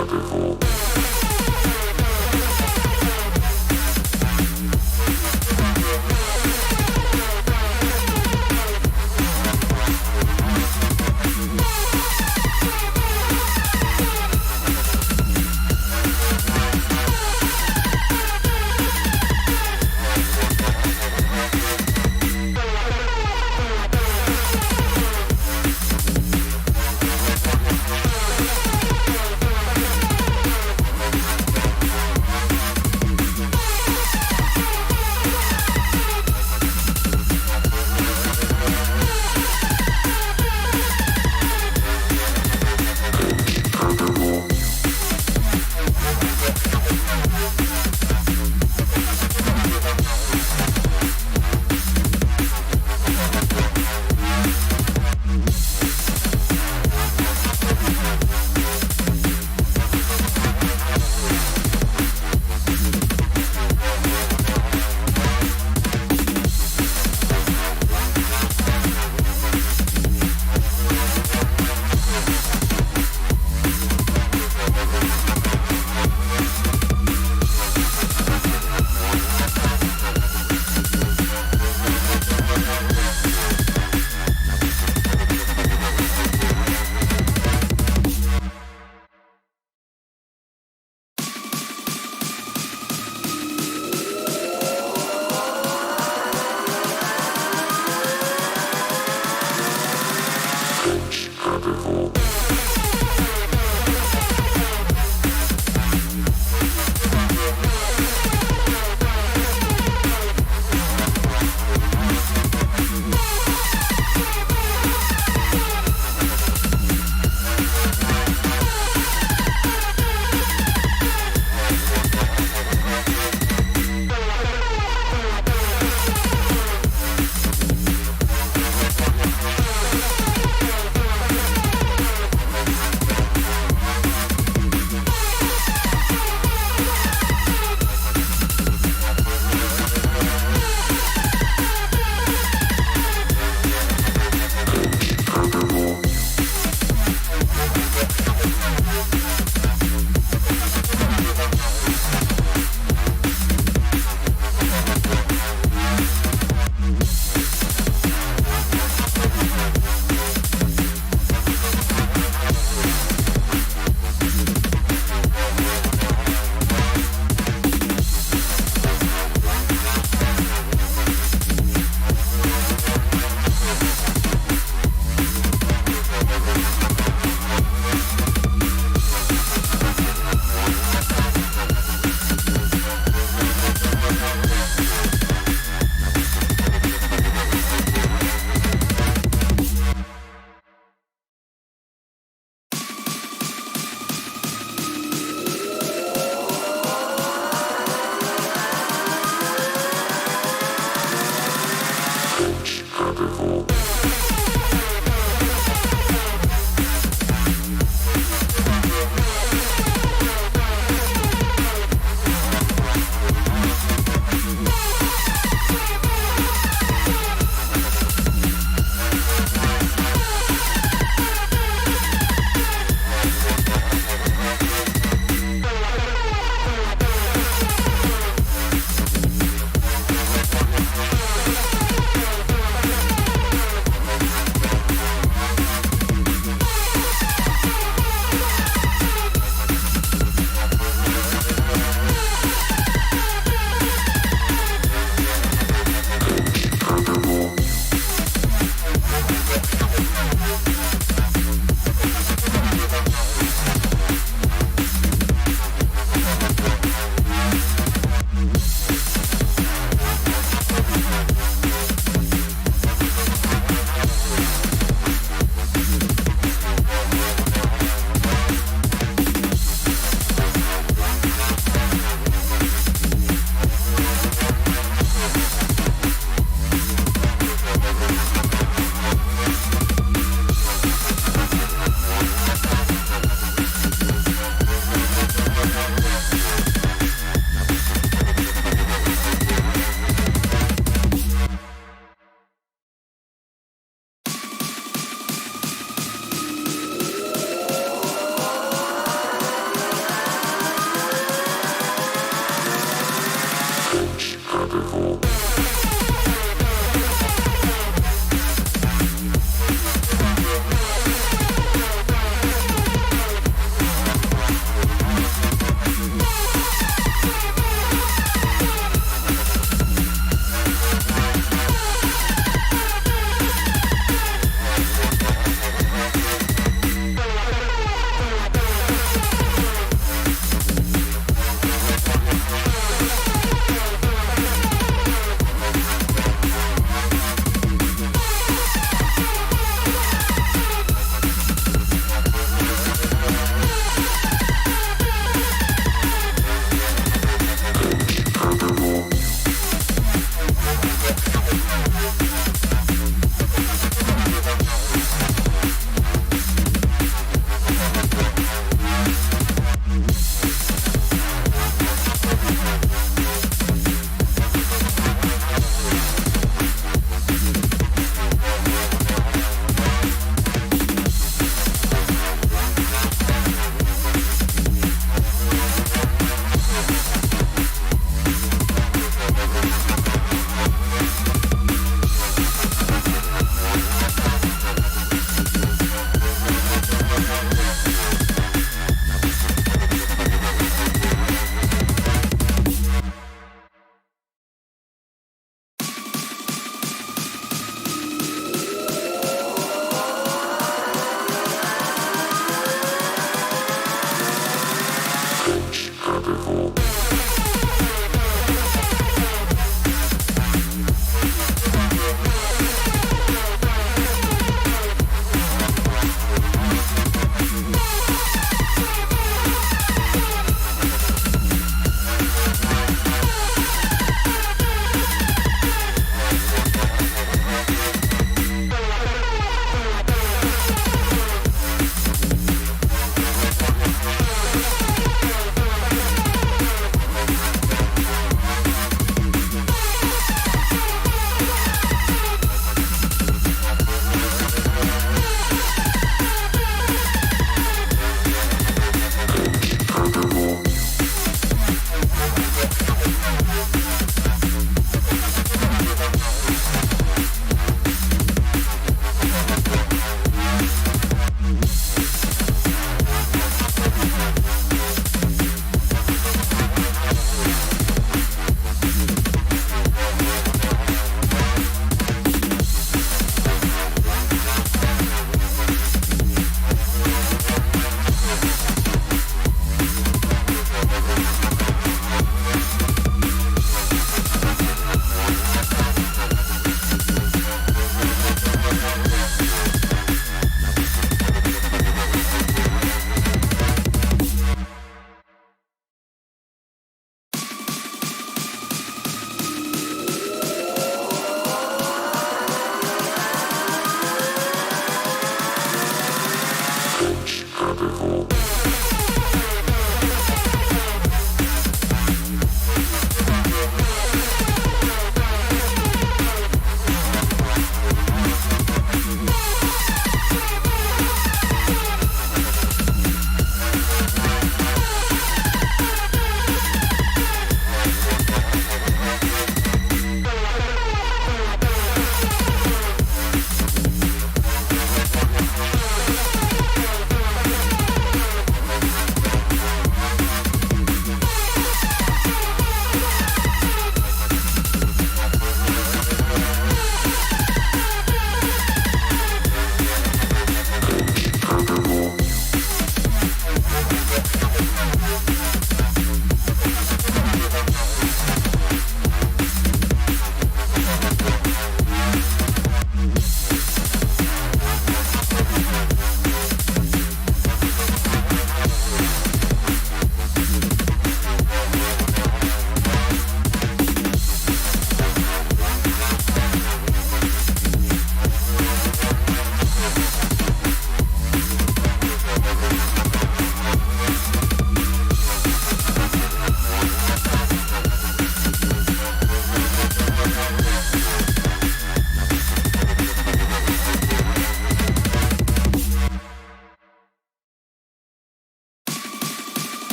Herbivore.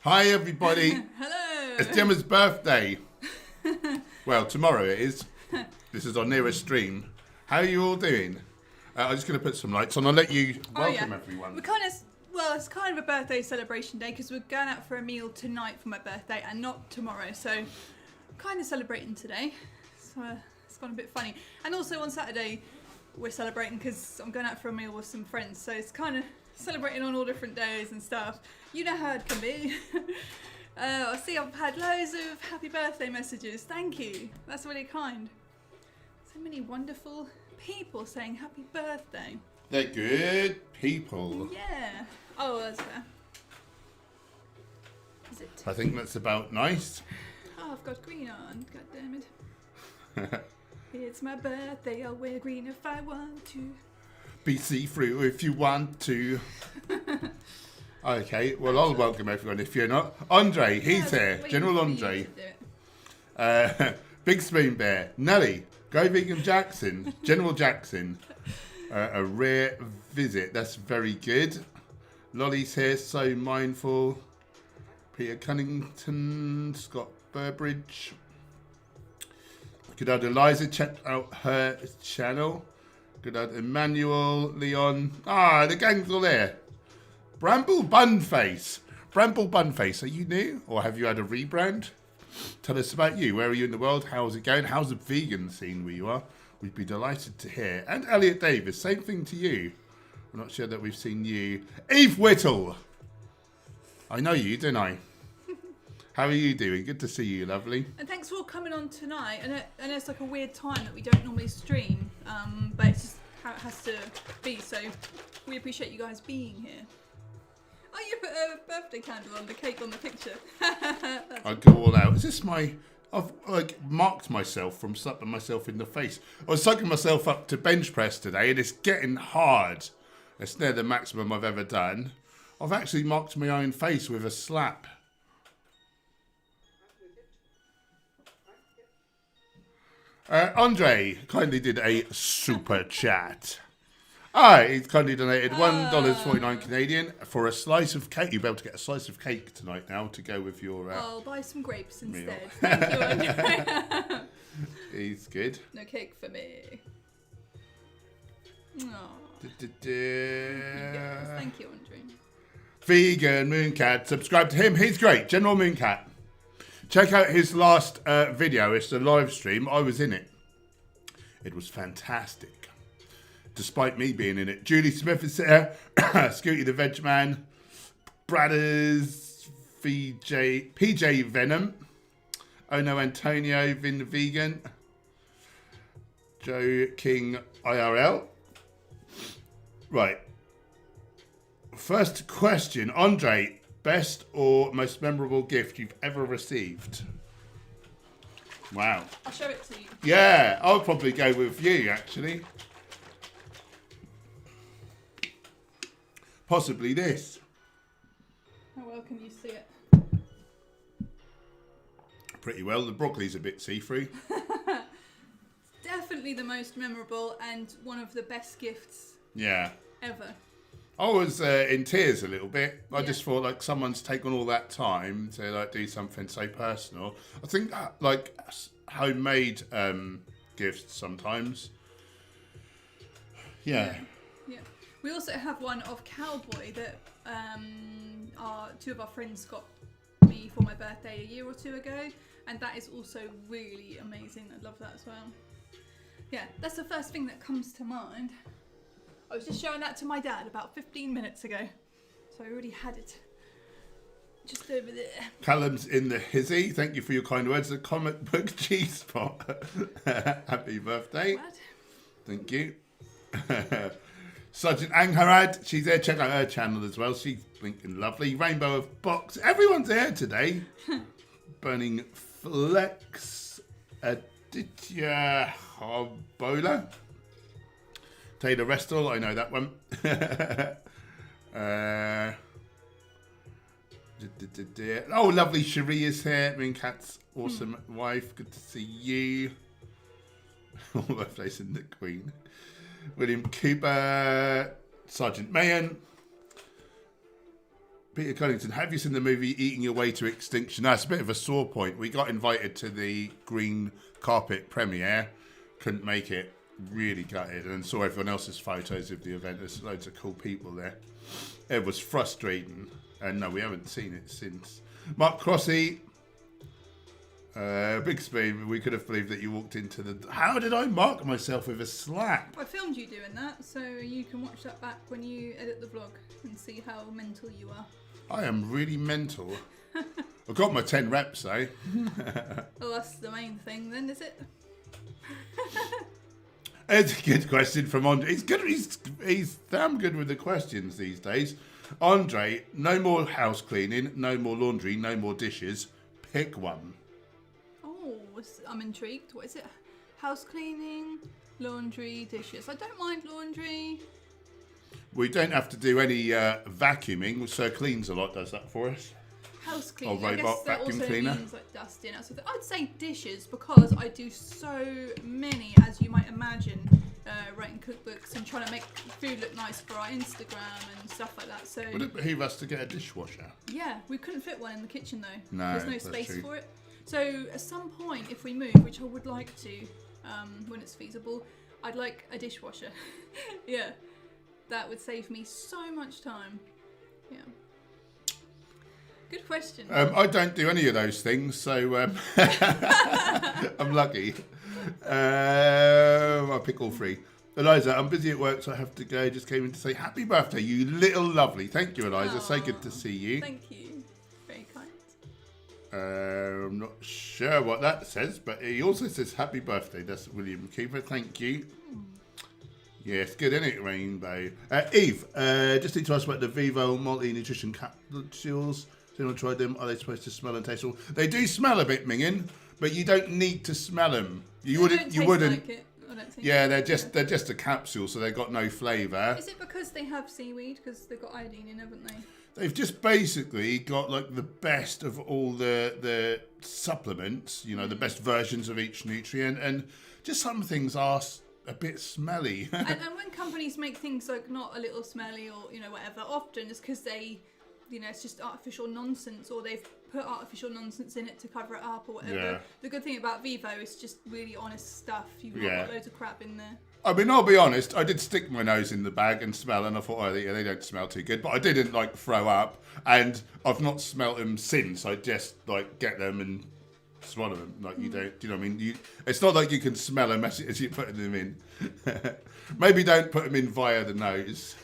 Hi everybody. Hello. It's Gemma's birthday. Well, tomorrow it is. This is our nearest stream. How are you all doing? I'm just going to put some lights on. I'll let you welcome everyone. We're it's kind of a birthday celebration day because we're going out for a meal tonight for my birthday and not tomorrow. So, kind of celebrating today. So it's gone a bit funny. And also on Saturday, we're celebrating because I'm going out for a meal with some friends. So it's kind of celebrating on all different days and stuff. You know how it can be. I see I've had loads of happy birthday messages. Thank you. That's really kind. So many wonderful people saying happy birthday. They're good people. Yeah. Oh, that's fair. Is it? I think that's about nice. Oh, I've got green on. God damn it. It's my birthday. I'll wear green if I want to. Be see-through if you want to. Okay, well, I'll welcome everyone if you're not. Andre, he's here. General Andre. Big Spoon Bear. Nelly. Go Vegan Jackson. General Jackson. A rare visit. That's very good. Lolly's here. So Mindful. Peter Cunnington. Scott Burbridge. Good old Eliza. Check out her channel. Good old Emmanuel. Leon. Ah, the gang's all there. Bramble Bunface. Bramble Bunface, are you new or have you had a rebrand? Tell us about you. Where are you in the world? How's it going? How's the vegan scene where you are? We'd be delighted to hear. And Elliot Davis, same thing to you. I'm not sure that we've seen you. Eve Whittle. I know you, don't I? How are you doing? Good to see you, lovely. And thanks for all coming on tonight. I know it's like a weird time that we don't normally stream, but it's just how it has to be. So we appreciate you guys being here. Oh, you put a birthday candle on the cake on the picture. I go all out. Is this my... I've marked myself from slapping myself in the face. I was sucking myself up to bench press today and it's getting hard. It's near the maximum I've ever done. I've actually marked my own face with a slap. Andre kindly did a super chat. He's kindly donated $1.49 Canadian for a slice of cake. You'll be able to get a slice of cake tonight now to go with your I'll buy some grapes meal. instead. Thank you, Andre. He's good. No cake for me. Yes, thank you, Andre. Vegan Mooncat. Subscribe to him. He's great. General Mooncat. Check out his last video. It's a live stream. I was in it. It was fantastic. Despite me being in it. Julie Smith is there. Scooty the Veg Man. Bradders. PJ Venom. Oh no, Antonio Vin the Vegan. Joe King IRL. Right. First question. Andre, best or most memorable gift you've ever received? Wow. I'll show it to you. Yeah, I'll probably go with you, actually. Possibly this. How well can you see it? Pretty well. The broccoli's a bit see-through. Definitely the most memorable and one of the best gifts ever. I was in tears a little bit. I just thought like someone's taken all that time to like do something so personal. I think like homemade gifts sometimes. Yeah. We also have one of Cowboy that two of our friends got me for my birthday a year or two ago, and that is also really amazing. I love that as well. Yeah, that's the first thing that comes to mind. I was just showing that to my dad about 15 minutes ago, so I already had it. Just over there. Callum's in the hizzy. Thank you for your kind words. The comic book G-spot. Happy birthday. What? Thank you. Sergeant Angharad, she's there. Check out her channel as well. She's blinking lovely. Rainbow of Box. Everyone's there today. Burning Flex. Aditya Harbola. Taylor Restall. I know that one. Oh, lovely. Cherie is here. Mooncat's awesome wife. Good to see you. All birthdays in the Queen. William Cooper, Sergeant Mayan, Peter Cunnington, have you seen the movie Eating Your Way to Extinction? That's a bit of a sore point. We got invited to the green carpet premiere, couldn't make it, really gutted, and saw everyone else's photos of the event. There's loads of cool people there. It was frustrating, and no, we haven't seen it since. Mark Crossy, Big Spoon, we could have believed that you walked into the... How did I mark myself with a slap? I filmed you doing that, so you can watch that back when you edit the vlog and see how mental you are. I am really mental. I've got my 10 reps though. Well, that's the main thing then, is it? It's a good question from Andre. He's good. He's damn good with the questions these days. Andre, no more house cleaning, no more laundry, no more dishes. Pick one. Oh, I'm intrigued. What is it? House cleaning, laundry, dishes. I don't mind laundry. We don't have to do any vacuuming, so Cleans a lot does that for us. House cleaning. Or I guess robot that vacuum also cleaner. means like dusting. I'd say dishes because I do so many, as you might imagine, writing cookbooks and trying to make food look nice for our Instagram and stuff like that. So Would it behoove us to get a dishwasher? yeah, we couldn't fit one in the kitchen though. No, there's no that's space true. for it. So at some point, if we move, which I would like to, when it's feasible, I'd like a dishwasher. Yeah, that would save me so much time. Yeah. Good question. I don't do any of those things, so I'm lucky. I'll pick all three. Eliza, I'm busy at work, so I have to go. Just came in to say happy birthday, you little lovely. Thank you, Eliza. So good to see you. Thank you. Very kind. I'm not sure what that says, but he also says happy birthday. That's William Cooper. Thank you. Yes, good, isn't it, Rainbow? Eve, just need to ask about the Vivo multi-nutrition capsules. Has anyone tried them? Are they supposed to smell and taste all? They do smell a bit minging, but you don't need to smell them. You wouldn't. Like it, I don't think. Yeah, they're just a capsule, so they've got no flavour. Is it because they have seaweed? Because they've got iodine in, haven't they? They've just basically got like the best of all the supplements, you know, the best versions of each nutrient, and just some things are a bit smelly. and when companies make things like not a little smelly or, you know, whatever, often it's because they, you know, it's just artificial nonsense, or they've put artificial nonsense in it to cover it up or whatever. Yeah. The good thing about Vivo is just really honest stuff. You've not got loads of crap in there. I mean, I'll be honest, I did stick my nose in the bag and smell, and I thought, oh, yeah, they don't smell too good, but I didn't, like, throw up, and I've not smelt them since. I just, like, get them and swallow them. Like, you don't, do you know what I mean? It's not like you can smell them as you're putting them in. Maybe don't put them in via the nose.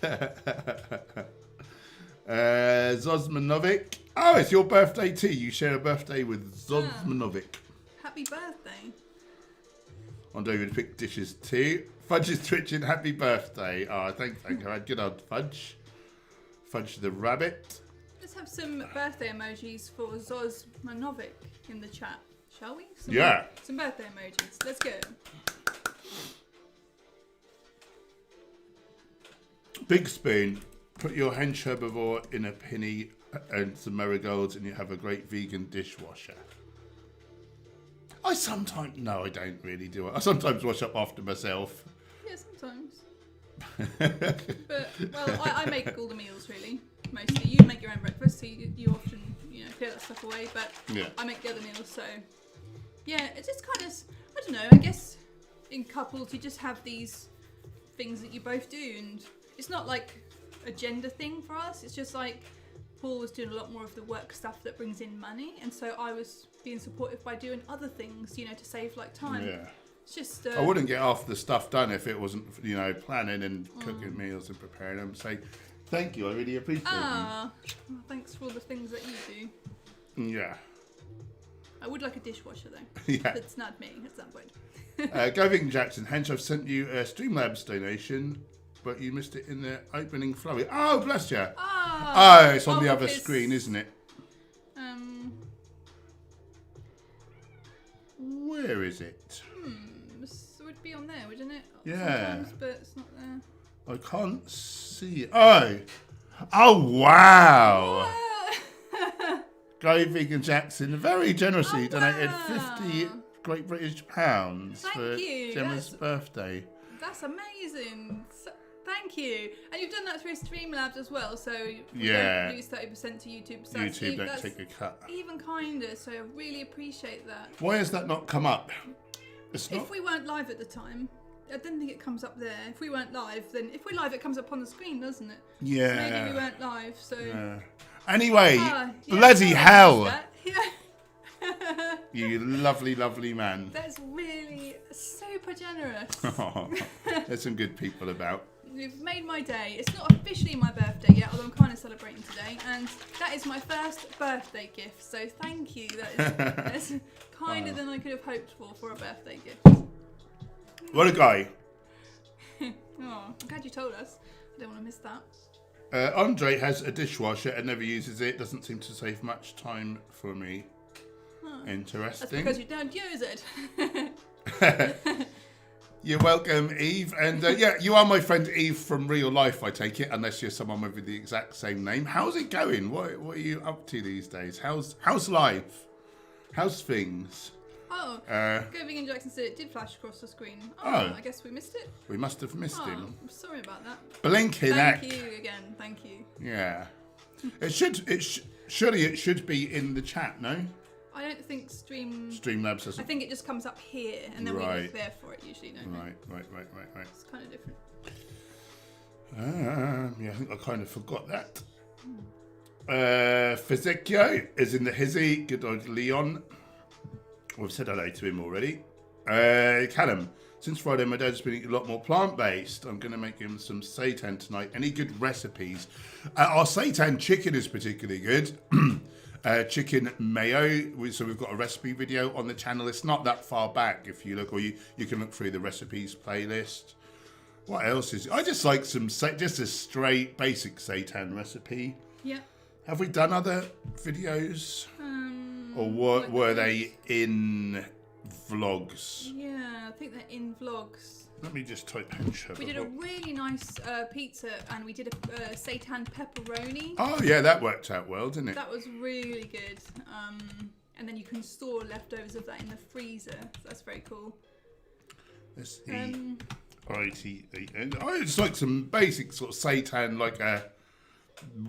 Zosmanovic. Oh, it's your birthday too. You share a birthday with Zosmanovic. Happy birthday. I'm doing to pick dishes too. Fudge is twitching. Happy birthday. Oh, thank you. Good old Fudge. Fudge the rabbit. Let's have some birthday emojis for Zosmanovic in the chat, shall we? Some birthday emojis. Let's go. Big Spoon. Put your Hench Herbivore in a penny and some marigolds, and you have a great vegan dishwasher. I don't really do it. I sometimes wash up after myself. Yeah, sometimes. But, well, I make all the meals, really. Mostly. You make your own breakfast, so you often, you know, clear that stuff away, but Yeah. I make the other meals, so... Yeah, it's just kind of, I don't know, I guess in couples you just have these things that you both do, and it's not like a gender thing for us, it's just like Paul was doing a lot more of the work stuff that brings in money, and so I was being supportive by doing other things, you know, to save like time. Yeah. It's just... I wouldn't get half the stuff done if it wasn't, you know, planning and cooking meals and preparing them. So, thank you. I really appreciate it. well, thanks for all the things that you do. Yeah. I would like a dishwasher though. Yeah. That's not me at some point. Go Vegan Jackson. Hench, I've sent you a Streamlabs donation, but you missed it in the opening flurry. Oh, bless you. Oh, it's on the other screen, isn't it? Where is it? It would be on there, wouldn't it? Yeah. Sometimes, but it's not there. I can't see it. Oh, wow. Go Vegan Jackson very generously donated 50 Great British pounds Thank for you. Gemma's birthday. That's amazing. Thank you. And you've done that through Streamlabs as well, so you don't lose 30% to YouTube. So YouTube don't take a cut. Even kinder, so I really appreciate that. Why has that not come up? If we weren't live at the time, I didn't think it comes up there. If we weren't live, then if we're live, it comes up on the screen, doesn't it? Yeah. So maybe we weren't live, so... Yeah. Anyway, yeah, bloody hell. Yeah. You lovely, lovely man. That's really super generous. There's some good people about. You've made my day. It's not officially my birthday yet, although I'm kind of celebrating today, and that is my first birthday gift, so thank you. That is kinder than I could have hoped for a birthday gift. What a guy. Oh, I'm glad you told us. I don't want to miss that. Andre has a dishwasher and never uses it. Doesn't seem to save much time for me. Interesting. That's because you don't use it. You're welcome, Eve. And yeah, you are my friend Eve from real life, I take it, unless you're someone with the exact same name. How's it going? What are you up to these days? How's life? How's things? Oh, Go Vegan Jackson said it did flash across the screen. Oh, I guess we missed it. We must have missed him. I'm sorry about that. Blinking heck. Thank you again. Thank you. Yeah. Surely it should be in the chat, no? I don't think Streamlabs doesn't. I think it just comes up here, and then we look there for it usually, don't we? Right. It's kind of different. Yeah, I think I kind of forgot that. Fizikyo is in the hizzy. Good old Leon. We've said hello to him already. Callum, since Friday my dad's been eating a lot more plant-based. I'm going to make him some seitan tonight. Any good recipes? Our seitan chicken is particularly good. Chicken mayo. So we've got a recipe video on the channel. It's not that far back if you look, or you can look through the recipes playlist. What else is? I just like just a straight basic seitan recipe. Yeah. Have we done other videos? Or were they in vlogs? Yeah, I think they're in vlogs. Let me just type Hench Herbivore. We did a really nice pizza, and we did a seitan pepperoni. Oh yeah, that worked out well, didn't it? That was really good. And then you can store leftovers of that in the freezer. So that's very cool. Let's eat. It's like some basic sort of seitan, like a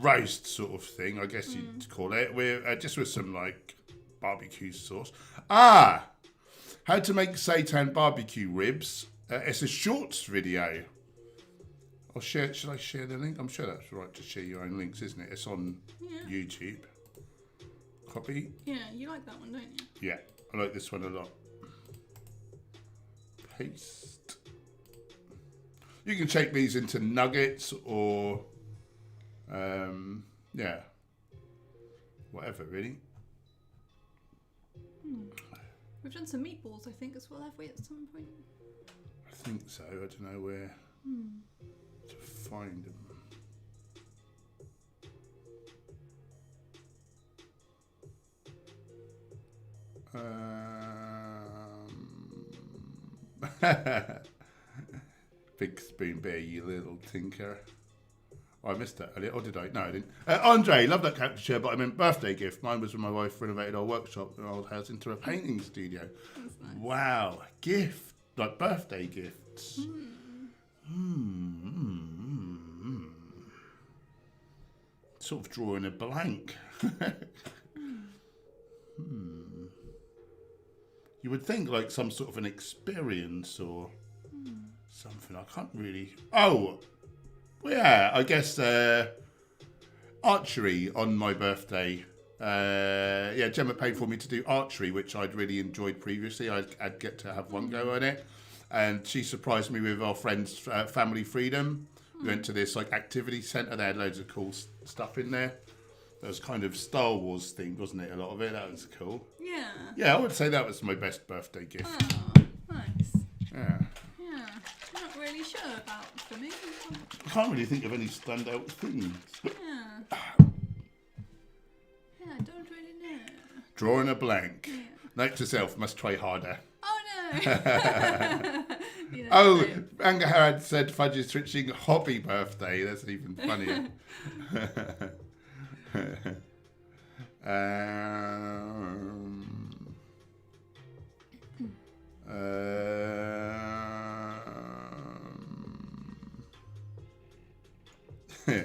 roast sort of thing, I guess you'd call it. We're just with some like barbecue sauce. How to make seitan barbecue ribs. It's a shorts video. Should I share the link? I'm sure that's right to share your own links, isn't it? It's on YouTube. Copy. Yeah, you like that one, don't you? Yeah, I like this one a lot. Paste. You can shake these into nuggets or, whatever really. We've done some meatballs, I think, as well, have we, at some point? I think so. I don't know where to find them. Big spoon bear, you little tinker. Oh, I missed that earlier. Or did I? No, I didn't. Andre, love that caricature, but I meant birthday gift. Mine was when my wife renovated our workshop in our old house into a painting studio. That's nice. Wow, gift. Like birthday gifts. Sort of drawing a blank. You would think like some sort of an experience or something. I can't really... Oh, yeah, I guess archery on my birthday. Gemma paid for me to do archery, which I'd really enjoyed previously. I'd get to have one go at it. And she surprised me with our friends' Family Freedom. We went to this like activity centre. They had loads of cool stuff in there. That was kind of Star Wars themed, wasn't it? A lot of it. That was cool. Yeah. Yeah, I would say that was my best birthday gift. Oh, nice. Yeah. Yeah. I'm not really sure about for me. I can't really think of any standout things. Yeah. Yeah, I don't really know. Drawing a blank. Yeah. Note to self, must try harder. Oh no. Anga Harad said Fudge is switching hobby birthday. That's even funnier.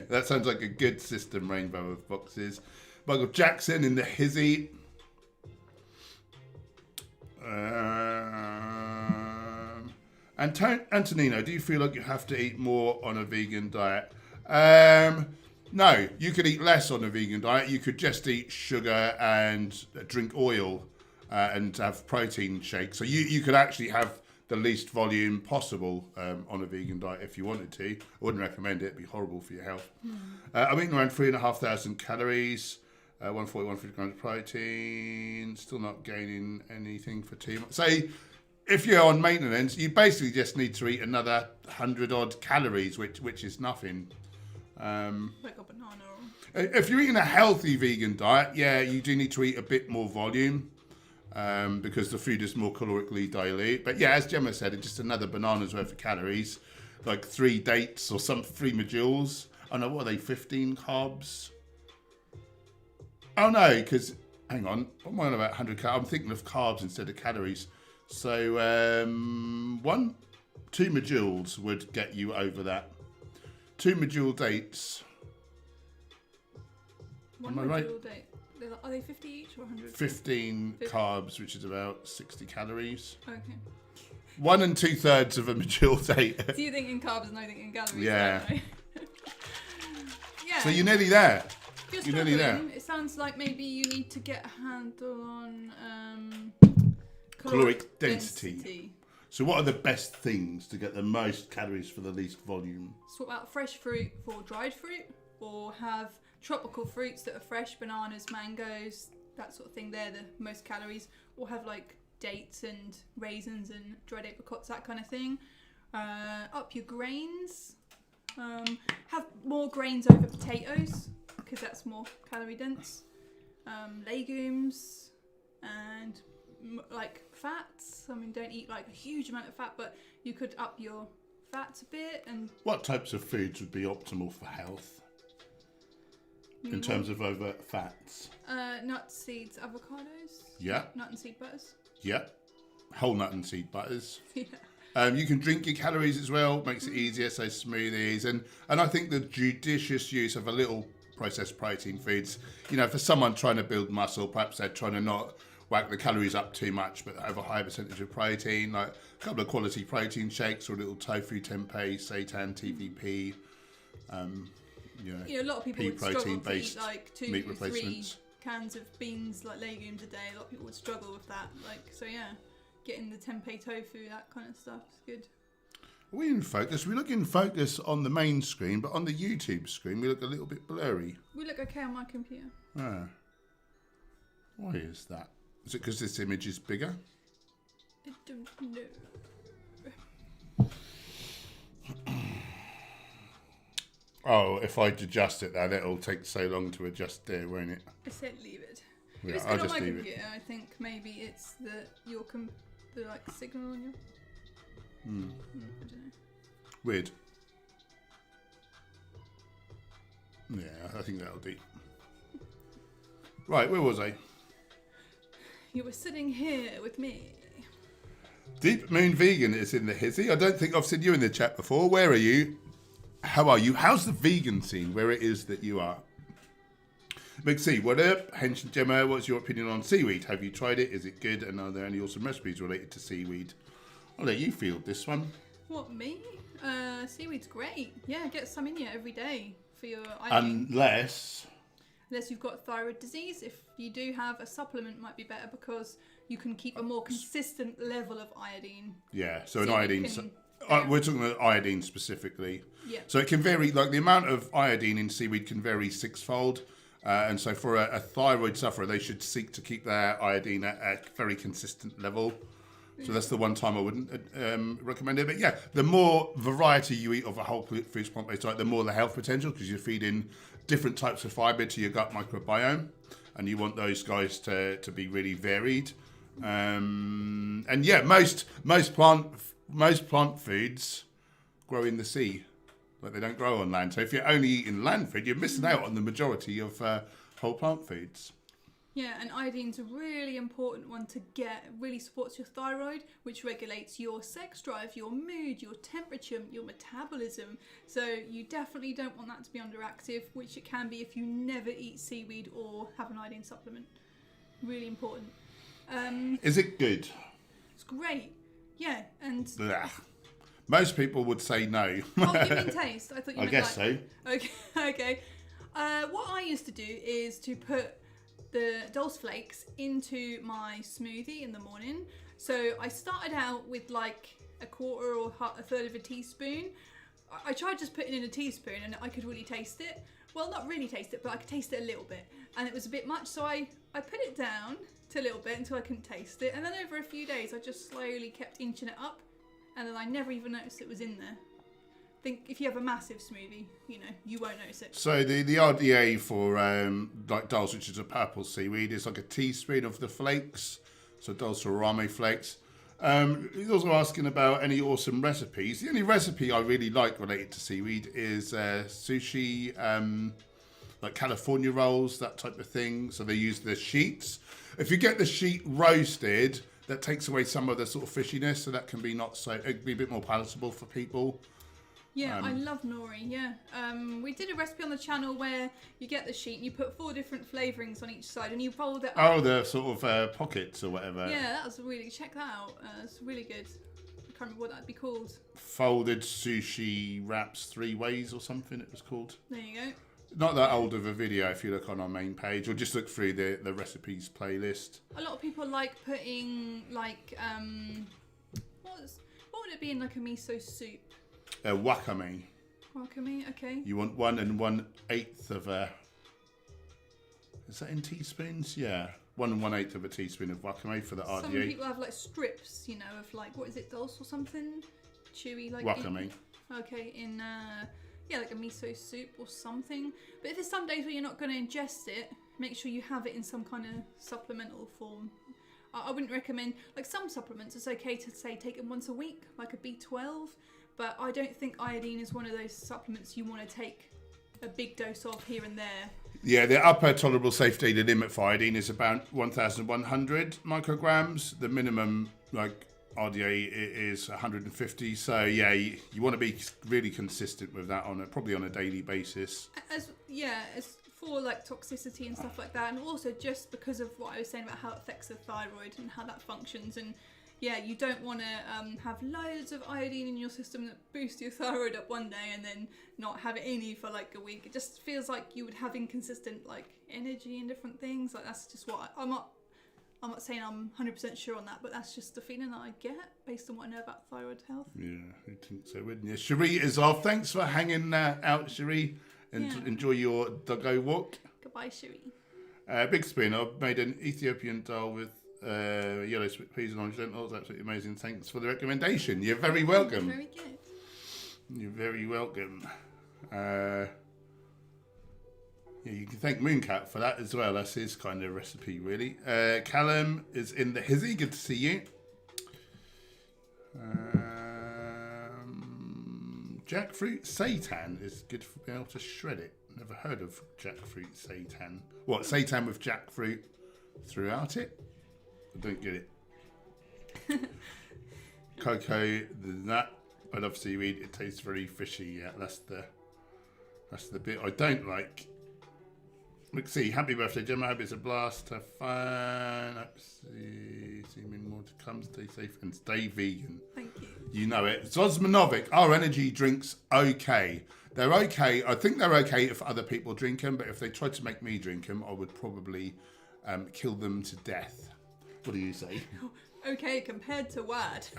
That sounds like a good system, rainbow of boxes. Michael Jackson in the hizzy. Antonino, do you feel like you have to eat more on a vegan diet? No, you could eat less on a vegan diet. You could just eat sugar and drink oil and have protein shakes. So you could actually have the least volume possible on a vegan diet if you wanted to. I wouldn't recommend it. It'd be horrible for your health. I'm eating around 3,500 calories, 140, 150 grams of protein. Still not gaining anything for 2 months. So if you're on maintenance, you basically just need to eat another 100 odd calories, which is nothing. Like a banana. Or... If you're eating a healthy vegan diet, yeah, you do need to eat a bit more volume. Because the food is more calorically dilute. But yeah, as Gemma said, it's just another banana's worth of calories, like 3 dates or 3 medules. Oh no, what are they, 15 carbs? Oh no, because, hang on, what am I on about 100 carbs? I'm thinking of carbs instead of calories. So 2 medules would get you over that. 2 medule dates. One am I right? medule date. Are they 50 each or 100? 15 carbs, which is about 60 calories. Okay. 1 2/3 of a medule date. So you think in carbs and I think in calories. Yeah. Yeah. So you're nearly there. If you're nearly there. It sounds like maybe you need to get a handle on Caloric density. So what are the best things to get the most calories for the least volume? Swap out fresh fruit for dried fruit, or have tropical fruits that are fresh, bananas, mangoes, that sort of thing. They're the most calories. Or have like dates and raisins and dried apricots, that kind of thing. Up your grains. Have more grains over potatoes because that's more calorie dense. Legumes and like fats. I mean, don't eat like a huge amount of fat, but you could up your fats a bit. And what types of foods would be optimal for health? In terms of over fats? Nuts, seeds, avocados. Yeah. Nut and seed butters. Yeah. Whole nut and seed butters. Yeah. You can drink your calories as well, makes it easier, so smoothies. And I think the judicious use of a little processed protein foods, you know, for someone trying to build muscle, perhaps they're trying to not whack the calories up too much, but have a high percentage of protein, like a couple of quality protein shakes or a little tofu, tempeh, seitan, TVP. You know, a lot of people would struggle to eat like 2 meat to 3 cans of beans, like legumes a day. A lot of people would struggle with that. Like, so yeah, getting the tempeh tofu, that kind of stuff is good. Are we in focus? We look in focus on the main screen, but on the YouTube screen we look a little bit blurry. We look okay on my computer. Ah. Why is that? Is it because this image is bigger? I don't know. Oh, if I adjust it then it'll take so long to adjust there, won't it? I said leave it. Yeah, If it's I'll good on just my leave computer, I think maybe it's the like signal on your... I don't know. Weird. Yeah, I think that'll do. Right, where was I? You were sitting here with me. Deep Moon Vegan is in the hizzy. I don't think I've seen you in the chat before. Where are you? How are you? How's the vegan scene where it is that you are? Big C, what up? Hench and Gemma, what's your opinion on seaweed? Have you tried it? Is it good? And are there any awesome recipes related to seaweed? I'll let you field this one. What, me? Seaweed's great. Yeah, get some in you every day for your iodine. Unless you've got thyroid disease. If you do have, a supplement might be better because you can keep a more consistent level of iodine. Yeah, so an iodine... Yeah. We're talking about iodine specifically. Yeah. So it can vary, like the amount of iodine in seaweed can vary 6-fold. And so for a thyroid sufferer, they should seek to keep their iodine at a very consistent level. So that's the one time I wouldn't recommend it. But yeah, the more variety you eat of a whole food plant-based diet, the more the health potential, because you're feeding different types of fibre to your gut microbiome. And you want those guys to be really varied. And yeah, most plant foods grow in the sea, but they don't grow on land. So if you're only eating land food, you're missing out on the majority of whole plant foods. Yeah, and iodine's a really important one to get. It really supports your thyroid, which regulates your sex drive, your mood, your temperature, your metabolism. So you definitely don't want that to be underactive, which it can be if you never eat seaweed or have an iodine supplement. Really important. Is it good? It's great. Yeah, and... Blah. Most people would say no. Oh, you mean taste? I thought you I meant guess so. Okay, okay. What I used to do is to put the Dulse Flakes into my smoothie in the morning. So I started out with like a quarter or a third of a teaspoon. I tried just putting in a teaspoon and I could really taste it. Well, not really taste it, but I could taste it a little bit. And it was a bit much, so I put it down to a little bit until I couldn't taste it. And then over a few days, I just slowly kept inching it up. And then I never even noticed it was in there. I think if you have a massive smoothie, you know, you won't notice it. So the RDA for like Dulse, which is a purple seaweed, is like a teaspoon of the flakes. So Dulse Rame flakes. He's also asking about any awesome recipes. The only recipe I really like related to seaweed is sushi, like California rolls, that type of thing. So they use the sheets. If you get the sheet roasted, that takes away some of the sort of fishiness, so that can be it'd be a bit more palatable for people. Yeah, I love nori, yeah. We did a recipe on the channel where you get the sheet and you put 4 different flavourings on each side and you fold it up. Oh, the sort of pockets or whatever. Yeah, that was really, check that out. It's really good. I can't remember what that'd be called. Folded sushi wraps 3 ways or something it was called. There you go. Not that old of a video if you look on our main page, or just look through the recipes playlist. A lot of people like putting like, what would it be in like a miso soup? Wakame. Wakame, okay. You want 1 1/8 of a... Is that in teaspoons? Yeah. 1 1/8 of a teaspoon of wakame for the RDA. Some people have like strips, you know, of like, what is it, dulse or something? Chewy, like... Wakame. Okay, in, yeah, like a miso soup or something. But if there's some days where you're not going to ingest it, make sure you have it in some kind of supplemental form. I wouldn't recommend, like some supplements, it's okay to say take them once a week, like a B12. But I don't think iodine is one of those supplements you want to take a big dose of here and there. Yeah, the upper tolerable safe daily limit for iodine is about 1,100 micrograms. The minimum, like, RDA is 150. So, yeah, you want to be really consistent with that probably on a daily basis. As for, like, toxicity and stuff like that. And also just because of what I was saying about how it affects the thyroid and how that functions. And yeah, you don't want to have loads of iodine in your system that boost your thyroid up one day and then not have any for like a week. It just feels like you would have inconsistent like energy and different things. Like that's just what I'm not saying I'm 100% sure on that, but that's just the feeling that I get based on what I know about thyroid health. Yeah, I think so, wouldn't you? Cherie is off. Thanks for hanging out, Cherie, and enjoy your doggo walk. Goodbye, Cherie. Big spin. I've made an Ethiopian dal with yellow sweet peas and orange lentils. Absolutely amazing. Thanks for the recommendation. You're very welcome. Very good. You're very welcome. Yeah, you can thank Mooncat for that as well. That's his kind of recipe, really. Callum is in the hizzy. Good to see you. Jackfruit seitan is good for being able to shred it. Never heard of jackfruit seitan. What, seitan with jackfruit throughout it? I don't get it. Cocoa, the nut. I love seaweed. It tastes very fishy. Yeah, that's the bit I don't like. Let's see. Happy birthday, Gemma. Hope it's a blast. Have fun. Seeming more to come. Stay safe and stay vegan. Thank you. You know it. Zosmanovic. Are energy drinks okay? They're okay. I think they're okay if other people drink them, but if they tried to make me drink them, I would probably kill them to death. What do you say? Okay, compared to what?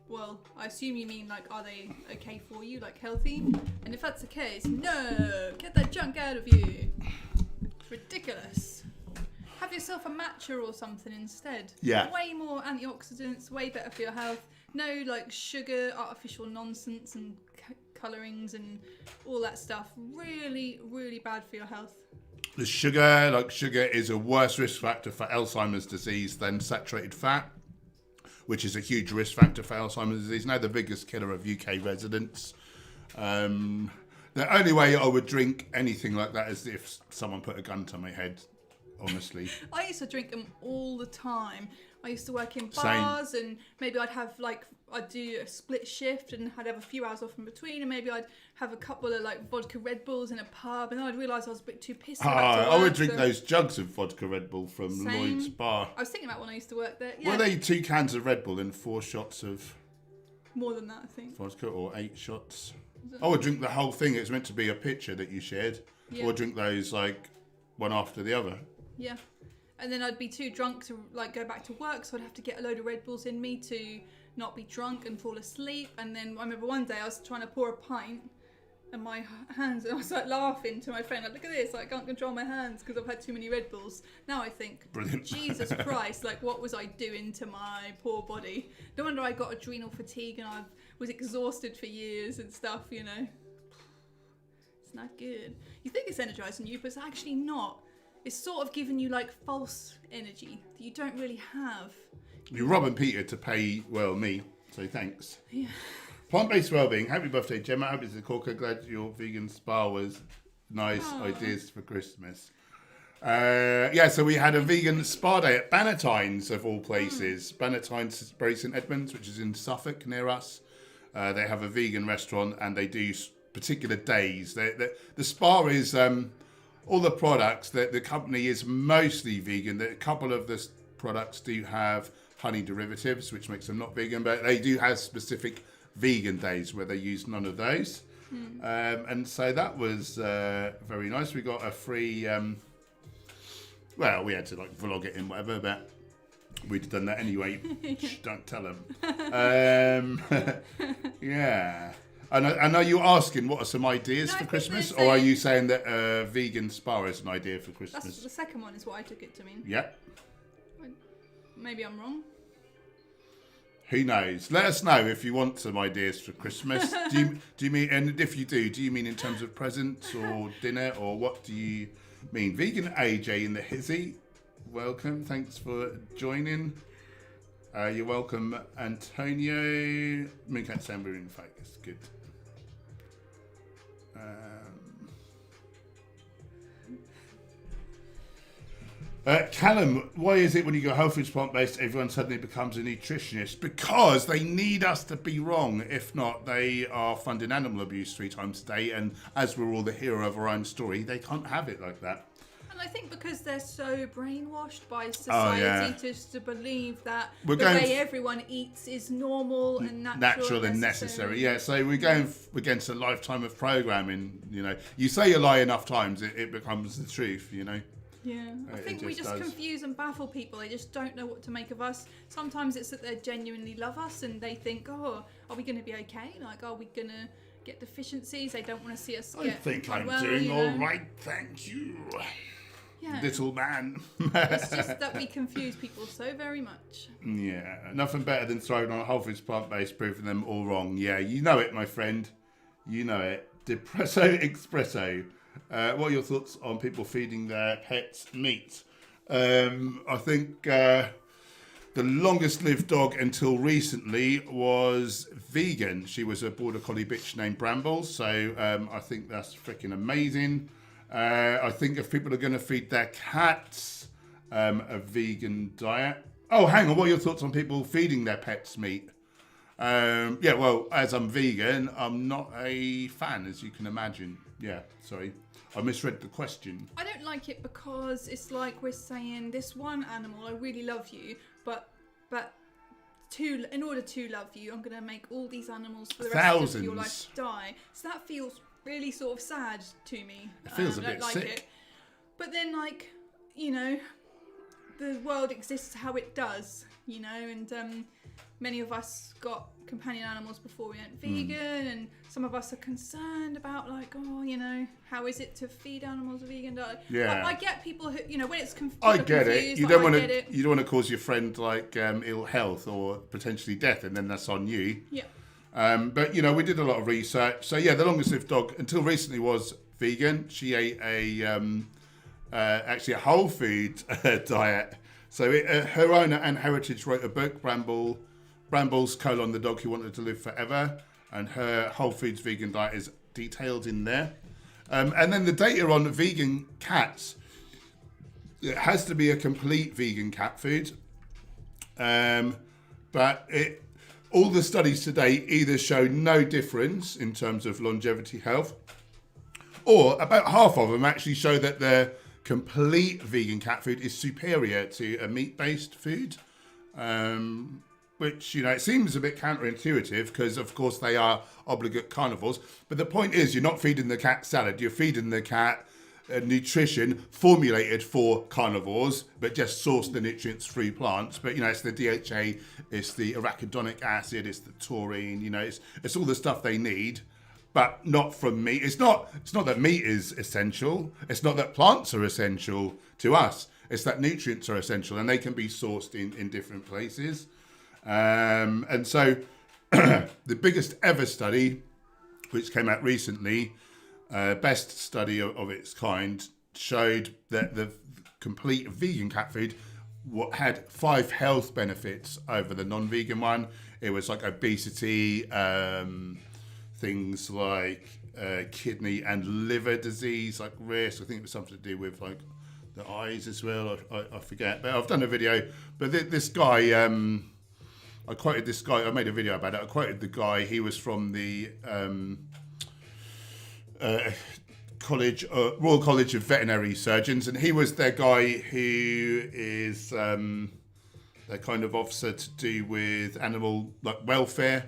Well, I assume you mean, like, are they okay for you, like, healthy? And if that's the case, no! Get that junk out of you! It's ridiculous. Have yourself a matcha or something instead. Yeah. Way more antioxidants, way better for your health. No, like, sugar, artificial nonsense and colourings and all that stuff. Really, really bad for your health. The sugar is a worse risk factor for Alzheimer's disease than saturated fat, which is a huge risk factor for Alzheimer's disease. Now the biggest killer of UK residents. The only way I would drink anything like that is if someone put a gun to my head, honestly. I used to drink them all the time. I used to work in bars, and maybe I'd do a split shift and I'd have a few hours off in between, and maybe I'd have a couple of like vodka Red Bulls in a pub, and then I'd realise I was a bit too pissed about to work, I would drink those jugs of vodka Red Bull from Lloyd's bar. I was thinking about when I used to work there. Yeah. Were they 2 cans of Red Bull and 4 shots of more than that, I think. Vodka, or 8 shots? I would drink the whole thing. It's meant to be a picture that you shared. Yeah. Or drink those like one after the other. Yeah. And then I'd be too drunk to like go back to work, so I'd have to get a load of Red Bulls in me to not be drunk and fall asleep. And then I remember one day I was trying to pour a pint, and my hands, and I was like laughing to my friend, like, look at this, like, I can't control my hands because I've had too many Red Bulls. Now I think, brilliant. Jesus Christ, like, what was I doing to my poor body? No wonder I got adrenal fatigue and I was exhausted for years and stuff, you know. It's not good. You think it's energizing you, but it's actually not. It's sort of giving you like false energy that you don't really have. You're robbing Peter to pay, well, me, so thanks. Yeah. Plant-based wellbeing. Happy birthday, Gemma. Happy to the corker. Glad your vegan spa was nice. Ideas for Christmas. So we had a vegan spa day at Bannatyne's, of all places. Bannatyne's, Bury St Edmunds, which is in Suffolk, near us. They have a vegan restaurant, and they do particular days. The spa is all the products. The company is mostly vegan. A couple of the products do have honey derivatives, which makes them not vegan, but they do have specific vegan days where they use none of those. And so that was very nice. We got a free... well, we had to like vlog it in whatever, but we'd done that anyway. Shh, don't tell them. Yeah. And I know you're asking what are some ideas for Christmas, or are you saying that vegan spa is an idea for Christmas? That's the second one is what I took it to mean. Yeah. Maybe I'm wrong. Who knows? Let us know if you want some ideas for Christmas. Do you mean, and if you do you mean in terms of presents or dinner, or what do you mean? Vegan AJ in the hizzy, welcome. Thanks for joining. You're welcome, Antonio. Mooncat saying we're in focus. Good. Callum, why is it when you go whole foods plant-based, everyone suddenly becomes a nutritionist? Because they need us to be wrong. If not, they are funding animal abuse 3 times a day, and as we're all the hero of our own story, they can't have it like that. And I think because they're so brainwashed by society to believe that the way everyone eats is normal and natural and necessary. Yeah, so we're going against a lifetime of programming. You know, you say a lie enough times, it becomes the truth. You know. Yeah, I think we just confuse and baffle people. They just don't know what to make of us. Sometimes it's that they genuinely love us and they think, oh, are we going to be okay? Like, are we going to get deficiencies? They don't want to see us get I think I'm doing all right, thank you. Yeah. Little man. It's just that we confuse people so very much. Yeah, nothing better than throwing on a whole foods plant-based, proving them all wrong. Yeah, you know it, my friend. You know it. Depresso Espresso. What are your thoughts on people feeding their pets meat? I think the longest lived dog until recently was vegan. She was a border collie bitch named Brambles. So I think that's freaking amazing. I think if people are going to feed their cats a vegan diet. Oh, hang on. What are your thoughts on people feeding their pets meat? Yeah, well, as I'm vegan, I'm not a fan, as you can imagine. Yeah, sorry. I misread the question. I don't like it because it's like we're saying, this one animal, I really love you, but in order to love you, I'm going to make all these animals for the rest of your life die. So that feels really sort of sad to me. It feels a bit like sick. It. But then, like, you know, the world exists how it does, you know, and many of us got companion animals before we went vegan, and some of us are concerned about, like, oh, you know, how is it to feed animals a vegan diet? Yeah. I get people who, you know, when it's I get it. You don't want to cause your friend like ill health or potentially death, and then that's on you. Yeah. But you know, we did a lot of research. So yeah, the longest lived dog until recently was vegan. She ate actually a whole food diet. So her owner and Heritage wrote a book, Brambles: the dog who wanted to live forever, and her whole foods vegan diet is detailed in there. And then the data on vegan cats, it has to be a complete vegan cat food. But all the studies to date either show no difference in terms of longevity health, or about half of them actually show that the complete vegan cat food is superior to a meat-based food. Which, you know, it seems a bit counterintuitive because, of course, they are obligate carnivores. But the point is, you're not feeding the cat salad. You're feeding the cat nutrition formulated for carnivores, but just source the nutrients through plants. But, you know, it's the DHA, it's the arachidonic acid, it's the taurine, you know, it's all the stuff they need, but not from meat. It's not that meat is essential. It's not that plants are essential to us. It's that nutrients are essential, and they can be sourced in different places. And so the biggest ever study, which came out recently, best study of its kind, showed that the complete vegan cat food had 5 health benefits over the non-vegan one. It was like obesity, things like kidney and liver disease, like risk. I think it was something to do with like the eyes as well. I forget, but I've done a video. But this guy, I quoted this guy. I made a video about it. I quoted the guy. He was from the Royal College of Veterinary Surgeons, and he was their guy who is their kind of officer to do with animal welfare.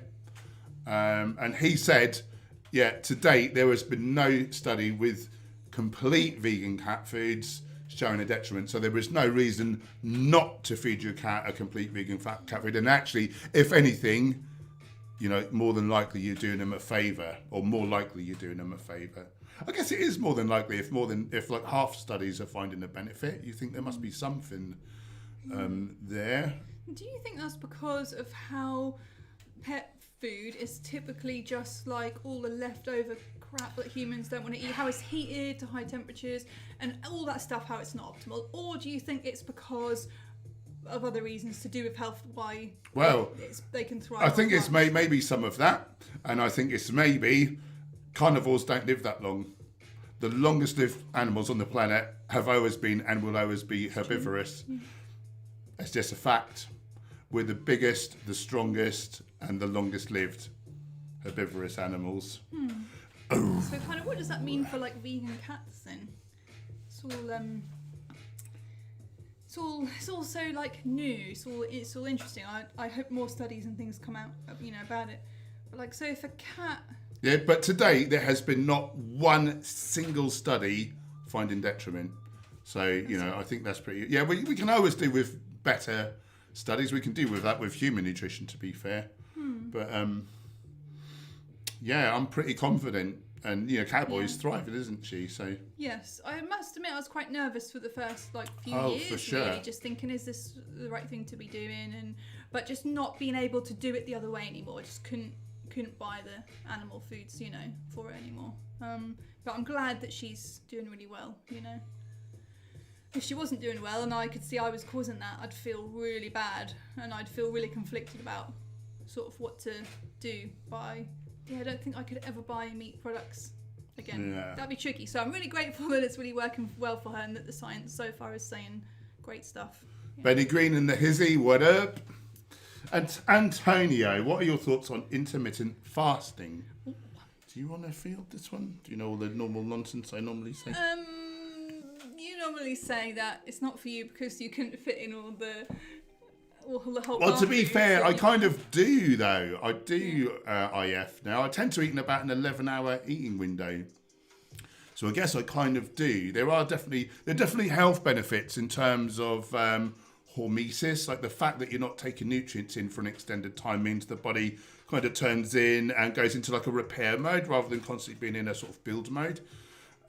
And he said, yeah, to date there has been no study with complete vegan cat foods showing a detriment. So there is no reason not to feed your cat a complete vegan cat food. And actually, if anything, you know, more than likely you're doing them a favour, or more likely you're doing them a favour. I guess it is more than likely if like half studies are finding a benefit. You think there must be something there. Do you think that's because of how pet food is typically just like all the leftover crap that humans don't want to eat, how it's heated to high temperatures and all that stuff, how it's not optimal? Or do you think it's because of other reasons to do with health, why they can thrive? I think it's maybe some of that, and I think it's maybe carnivores don't live that long. The longest lived animals on the planet have always been and will always be herbivorous. It's just a fact. We're the biggest, the strongest, and the longest lived herbivorous animals. So kind of what does that mean for like vegan cats then? It's all so like new. It's all interesting. I hope more studies and things come out, you know, about it. But like, so if a cat. Yeah, but to date there has been not one single study finding detriment. So you know, I think that's pretty. Yeah, we can always do with better studies. We can do with that with human nutrition, to be fair. But yeah, I'm pretty confident. And you know, Cowboy's thriving, isn't she? So yes, I must admit I was quite nervous for the first like few years. For sure. Really, just thinking, is this the right thing to be doing? But just not being able to do it the other way anymore. I just couldn't buy the animal foods, you know, for it anymore. But I'm glad that she's doing really well. You know, if she wasn't doing well and I could see I was causing that, I'd feel really bad and I'd feel really conflicted about sort of what to do. I don't think I could ever buy meat products again. Yeah. That'd be tricky. So I'm really grateful that it's really working well for her and that the science so far is saying great stuff. Yeah. Benny Green and the Hizzy, what up? And Antonio, what are your thoughts on intermittent fasting? Ooh. Do you want to field this one? Do you know all the normal nonsense I normally say? You normally say that it's not for you because you couldn't fit in all the whole. Well, to be fair, I kind of do though. I do IF now. I tend to eat in about an 11-hour eating window. So I guess I kind of do. There are definitely health benefits in terms of hormesis, like the fact that you're not taking nutrients in for an extended time means the body kind of turns in and goes into like a repair mode rather than constantly being in a sort of build mode.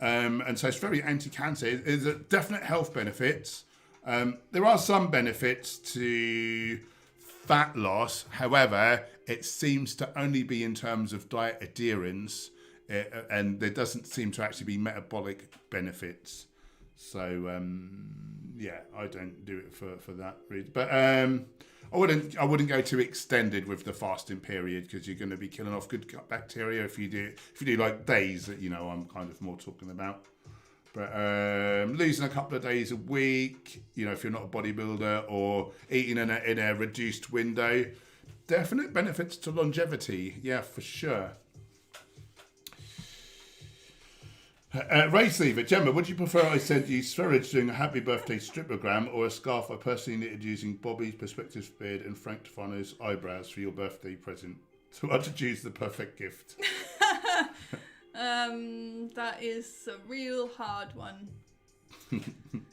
And so it's very anti-cancer. There's a definite health benefits. There are some benefits to fat loss. However, it seems to only be in terms of diet adherence, and there doesn't seem to actually be metabolic benefits. So, yeah, I don't do it for that reason. But I wouldn't go too extended with the fasting period because you're going to be killing off good gut bacteria if you do like days that I'm kind of more talking about. But losing a couple of days a week, if you're not a bodybuilder, or eating in a reduced window, definite benefits to longevity. Yeah, for sure. Race Lever, Gemma, would you prefer I sent you Sverige doing a happy birthday stripogram or a scarf I personally knitted using Bobby's Perspective beard and Frank Tefano's eyebrows for your birthday present? So hard to choose the perfect gift. That is a real hard one. I'm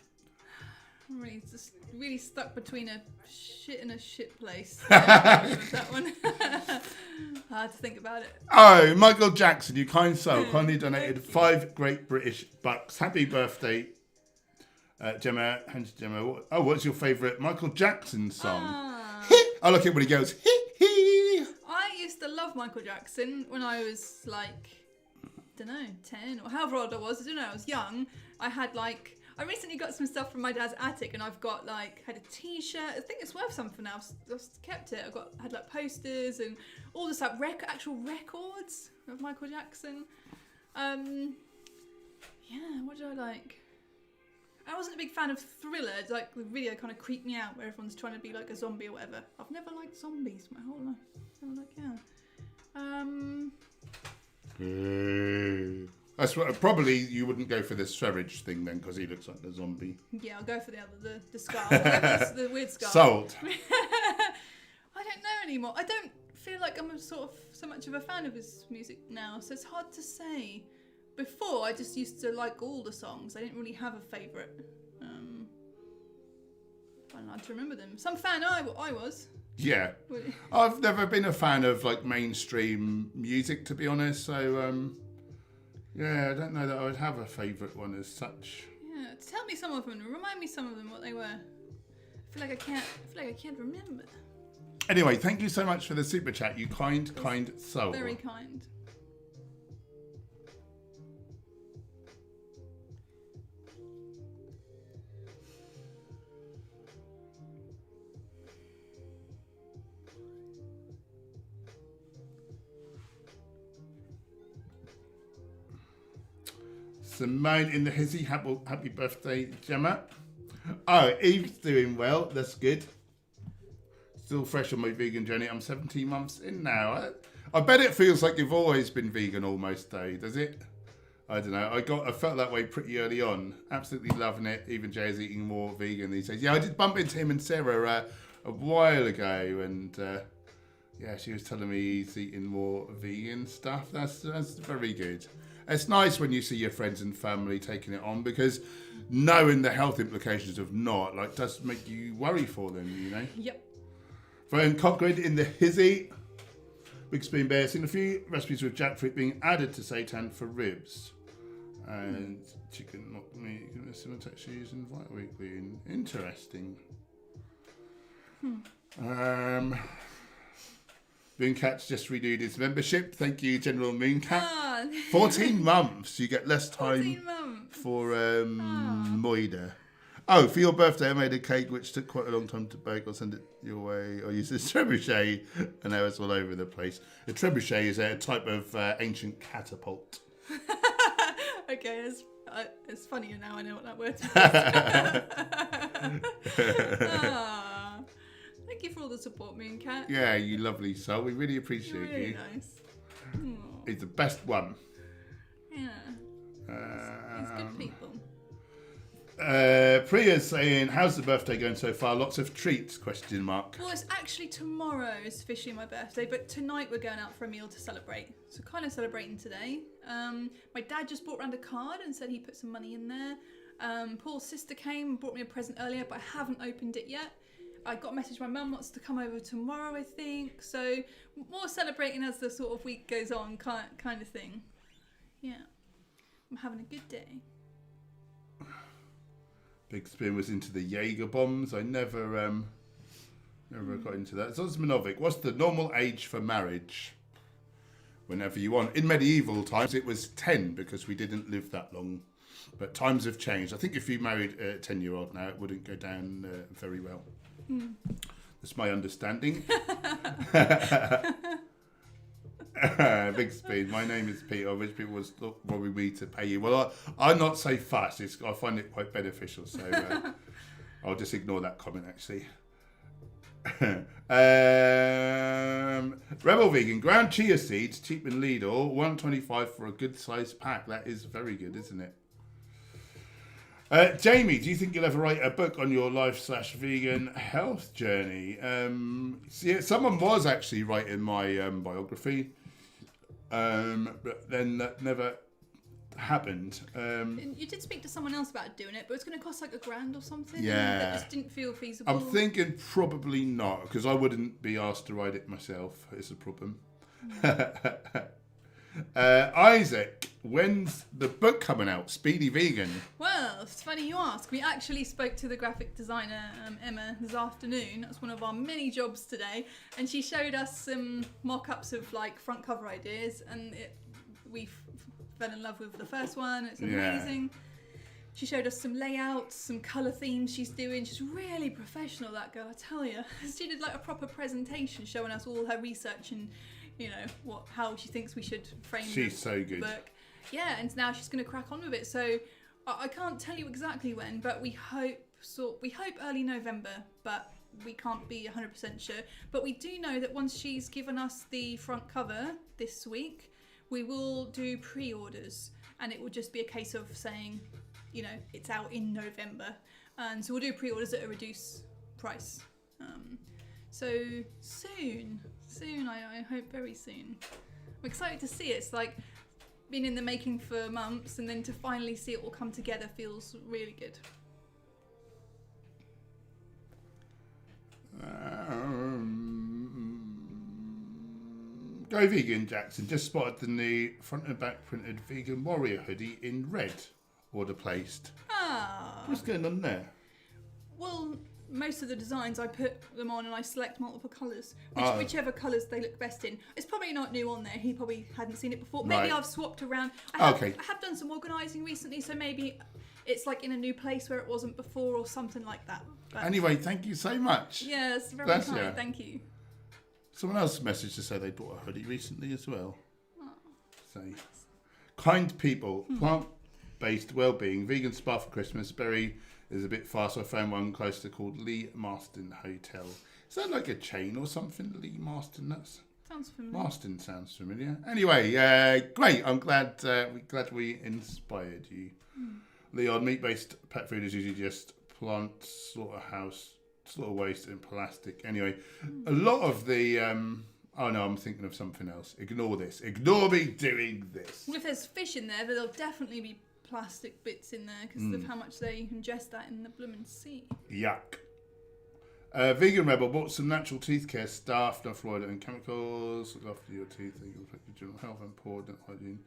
really stuck between a shit and a shit place. That one. Hard to think about it. Oh, Michael Jackson, you kind soul, kindly donated 5 great British bucks. Happy birthday, Gemma. Hench Gemma. What's your favourite Michael Jackson song? I like it when he goes, hee. I used to love Michael Jackson when I was like, I don't know, 10 or however old I was. I don't know, I was young. I recently got some stuff from my dad's attic, and I've got had a t-shirt. I think it's worth something now. I've kept it. Had posters and all this actual records of Michael Jackson. What do I like? I wasn't a big fan of Thriller. The video kind of creeped me out, where everyone's trying to be like a zombie or whatever. I've never liked zombies my whole life. So That's what, probably you wouldn't go for the Sverige thing then, because he looks like the zombie. Yeah, I'll go for the other, the scarf. The weird scarf. Sold. I don't know anymore. I don't feel like I'm so much of a fan of his music now, so it's hard to say. Before, I just used to like all the songs. I didn't really have a favourite. I don't know how to remember them. Some fan I was. Yeah. I've never been a fan of mainstream music, to be honest, so yeah, I don't know that I would have a favourite one as such. Yeah, tell me some of them. Remind me some of them what they were. I feel like I can't remember. Anyway, thank you so much for the super chat. You kind soul. Very kind. Simone in the hizzy, happy birthday, Gemma. Oh, Eve's doing well. That's good. Still fresh on my vegan journey. I'm 17 months in now. I bet it feels like you've always been vegan almost, though. Does it? I don't know. I felt that way pretty early on. Absolutely loving it. Even Jay's eating more vegan these days. Yeah, I did bump into him and Sarah a while ago, and yeah, she was telling me he's eating more vegan stuff. That's very good. It's nice when you see your friends and family taking it on, because knowing the health implications of not does make you worry for them, Yep. From Cochrane in the hizzy, Big Spoon Bear, seen a few recipes with jackfruit being added to seitan for ribs and chicken not meat, similar texture using Vita Weekly. Interesting. Mooncat's just renewed his membership. Thank you, General Mooncat. 14 months. You get less time for Moida. Oh, for your birthday, I made a cake which took quite a long time to bake. I'll send it your way. I used a trebuchet, and now it's all over the place. A trebuchet is a type of ancient catapult. Okay, it's funnier now. I know what that word is. Thank you for all the support, Mooncat. Yeah, you lovely soul. We really appreciate you. Really nice. He's the best one. Yeah. He's good people. Priya's saying, how's the birthday going so far? Lots of treats, ? Well, it's actually tomorrow is officially my birthday, but tonight we're going out for a meal to celebrate. So kind of celebrating today. My dad just brought around a card and said he put some money in there. Paul's sister came and brought me a present earlier, but I haven't opened it yet. I got a message my mum wants to come over tomorrow, I think. So more celebrating as the sort of week goes on, kind of thing. Yeah. I'm having a good day. Big Spoon was into the Jaeger bombs. I never got into that. So Osmanovic, what's the normal age for marriage? Whenever you want. In medieval times, it was 10 because we didn't live that long. But times have changed. I think if you married a 10-year-old now, it wouldn't go down very well. That's my understanding. Big speed. My name is Peter. Which people was probably me to pay you. Well, I'm not so fast. I find it quite beneficial. So I'll just ignore that comment actually. Rebel Vegan ground chia seeds, cheap in Lidl, $1.25 for a good sized pack. That is very good, isn't it? Jamie, do you think you'll ever write a book on your life/vegan health journey? Someone was actually writing my biography, but then that never happened. You did speak to someone else about doing it, but it's going to cost like $1,000 or something. Yeah. That just didn't feel feasible. I'm thinking probably not, because I wouldn't be asked to write it myself. It's a problem. Isaac, when's the book coming out? Speedy Vegan. Well, it's funny you ask. We actually spoke to the graphic designer, Emma, this afternoon. That's one of our many jobs today. And she showed us some mock-ups of like front cover ideas, and we fell in love with the first one. It's amazing. Yeah. She showed us some layouts, some colour themes she's doing. She's really professional, that girl, I tell you. She did like a proper presentation showing us all her research and how she thinks we should frame she's so good. Book. Yeah, and now she's going to crack on with it. So I can't tell you exactly when, but we hope early November, but we can't be 100% sure. But we do know that once she's given us the front cover this week, we will do pre-orders, and it will just be a case of saying, it's out in November. And so we'll do pre-orders at a reduced price. So soon, I hope very soon. I'm excited to see it. It's like been in the making for months, and then to finally see it all come together feels really good. Go Vegan Jackson just spotted the new front and back printed Vegan Warrior hoodie in red. Order placed. What's going on there? Well, most of the designs I put them on and I select multiple colours, whichever colours they look best in. It's probably not new on there. He probably hadn't seen it before. Maybe I've swapped around. I have done some organising recently, so maybe it's like in a new place where it wasn't before or something like that. But anyway, thank you so much. Yeah, it's very kind. You. Thank you. Someone else messaged to say they bought a hoodie recently as well. So, kind people, plant-based well-being, vegan spa for Christmas. Berry is a bit far, so I found one closer called Lee Marston Hotel. Is that like a chain or something, Lee Marston? Sounds familiar. Marston sounds familiar. Anyway, great. I'm glad we inspired you. Leon, meat-based pet food is usually just plant slaughterhouse, slaughter waste and plastic. Anyway, a lot of the... I'm thinking of something else. Ignore this. Ignore me doing this. Well, if there's fish in there, there'll definitely be plastic bits in there because of how much they ingest that in the blooming sea. Yuck. Vegan Rebel bought some natural teeth care stuff, no fluoride and chemicals. Look after your teeth, they can affect your general health and poor dental hygiene,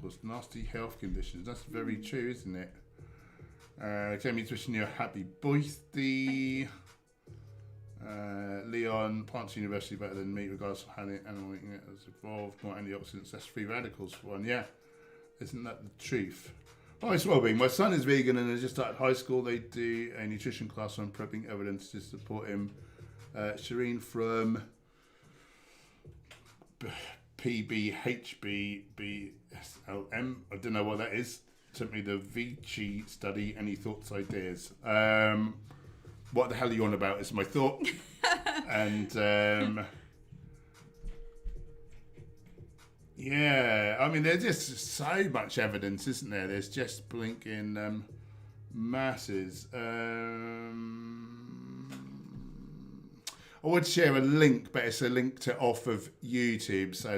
cause nasty health conditions. That's very true, isn't it? Jamie's wishing you a happy birthday. Leon, plants universally better than meat, regardless of how the animal eating it has evolved. More antioxidants, less free radicals for one. Yeah, isn't that the truth? Nice well-being. My son is vegan and has just started high school. They do a nutrition class on prepping evidence to support him. Shireen from PBHBBSLM, I don't know what that is, sent me the Vici study. Any thoughts, ideas? What the hell are you on about is my thought. And yeah, I mean, there's just so much evidence, isn't there? There's just blinking masses. I would share a link, but it's a link to off of YouTube. So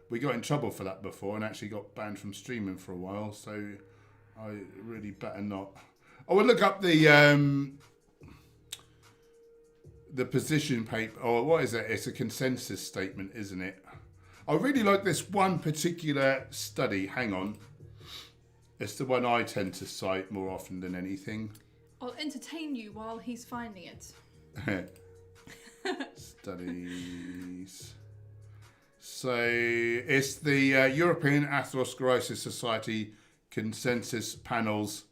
we got in trouble for that before and actually got banned from streaming for a while. So I really better not. I would look up the position paper, or what is it? It's a consensus statement, isn't it? I really like this one particular study. Hang on. It's the one I tend to cite more often than anything. I'll entertain you while he's finding it. Studies. So it's the European Atherosclerosis Society Consensus Panel's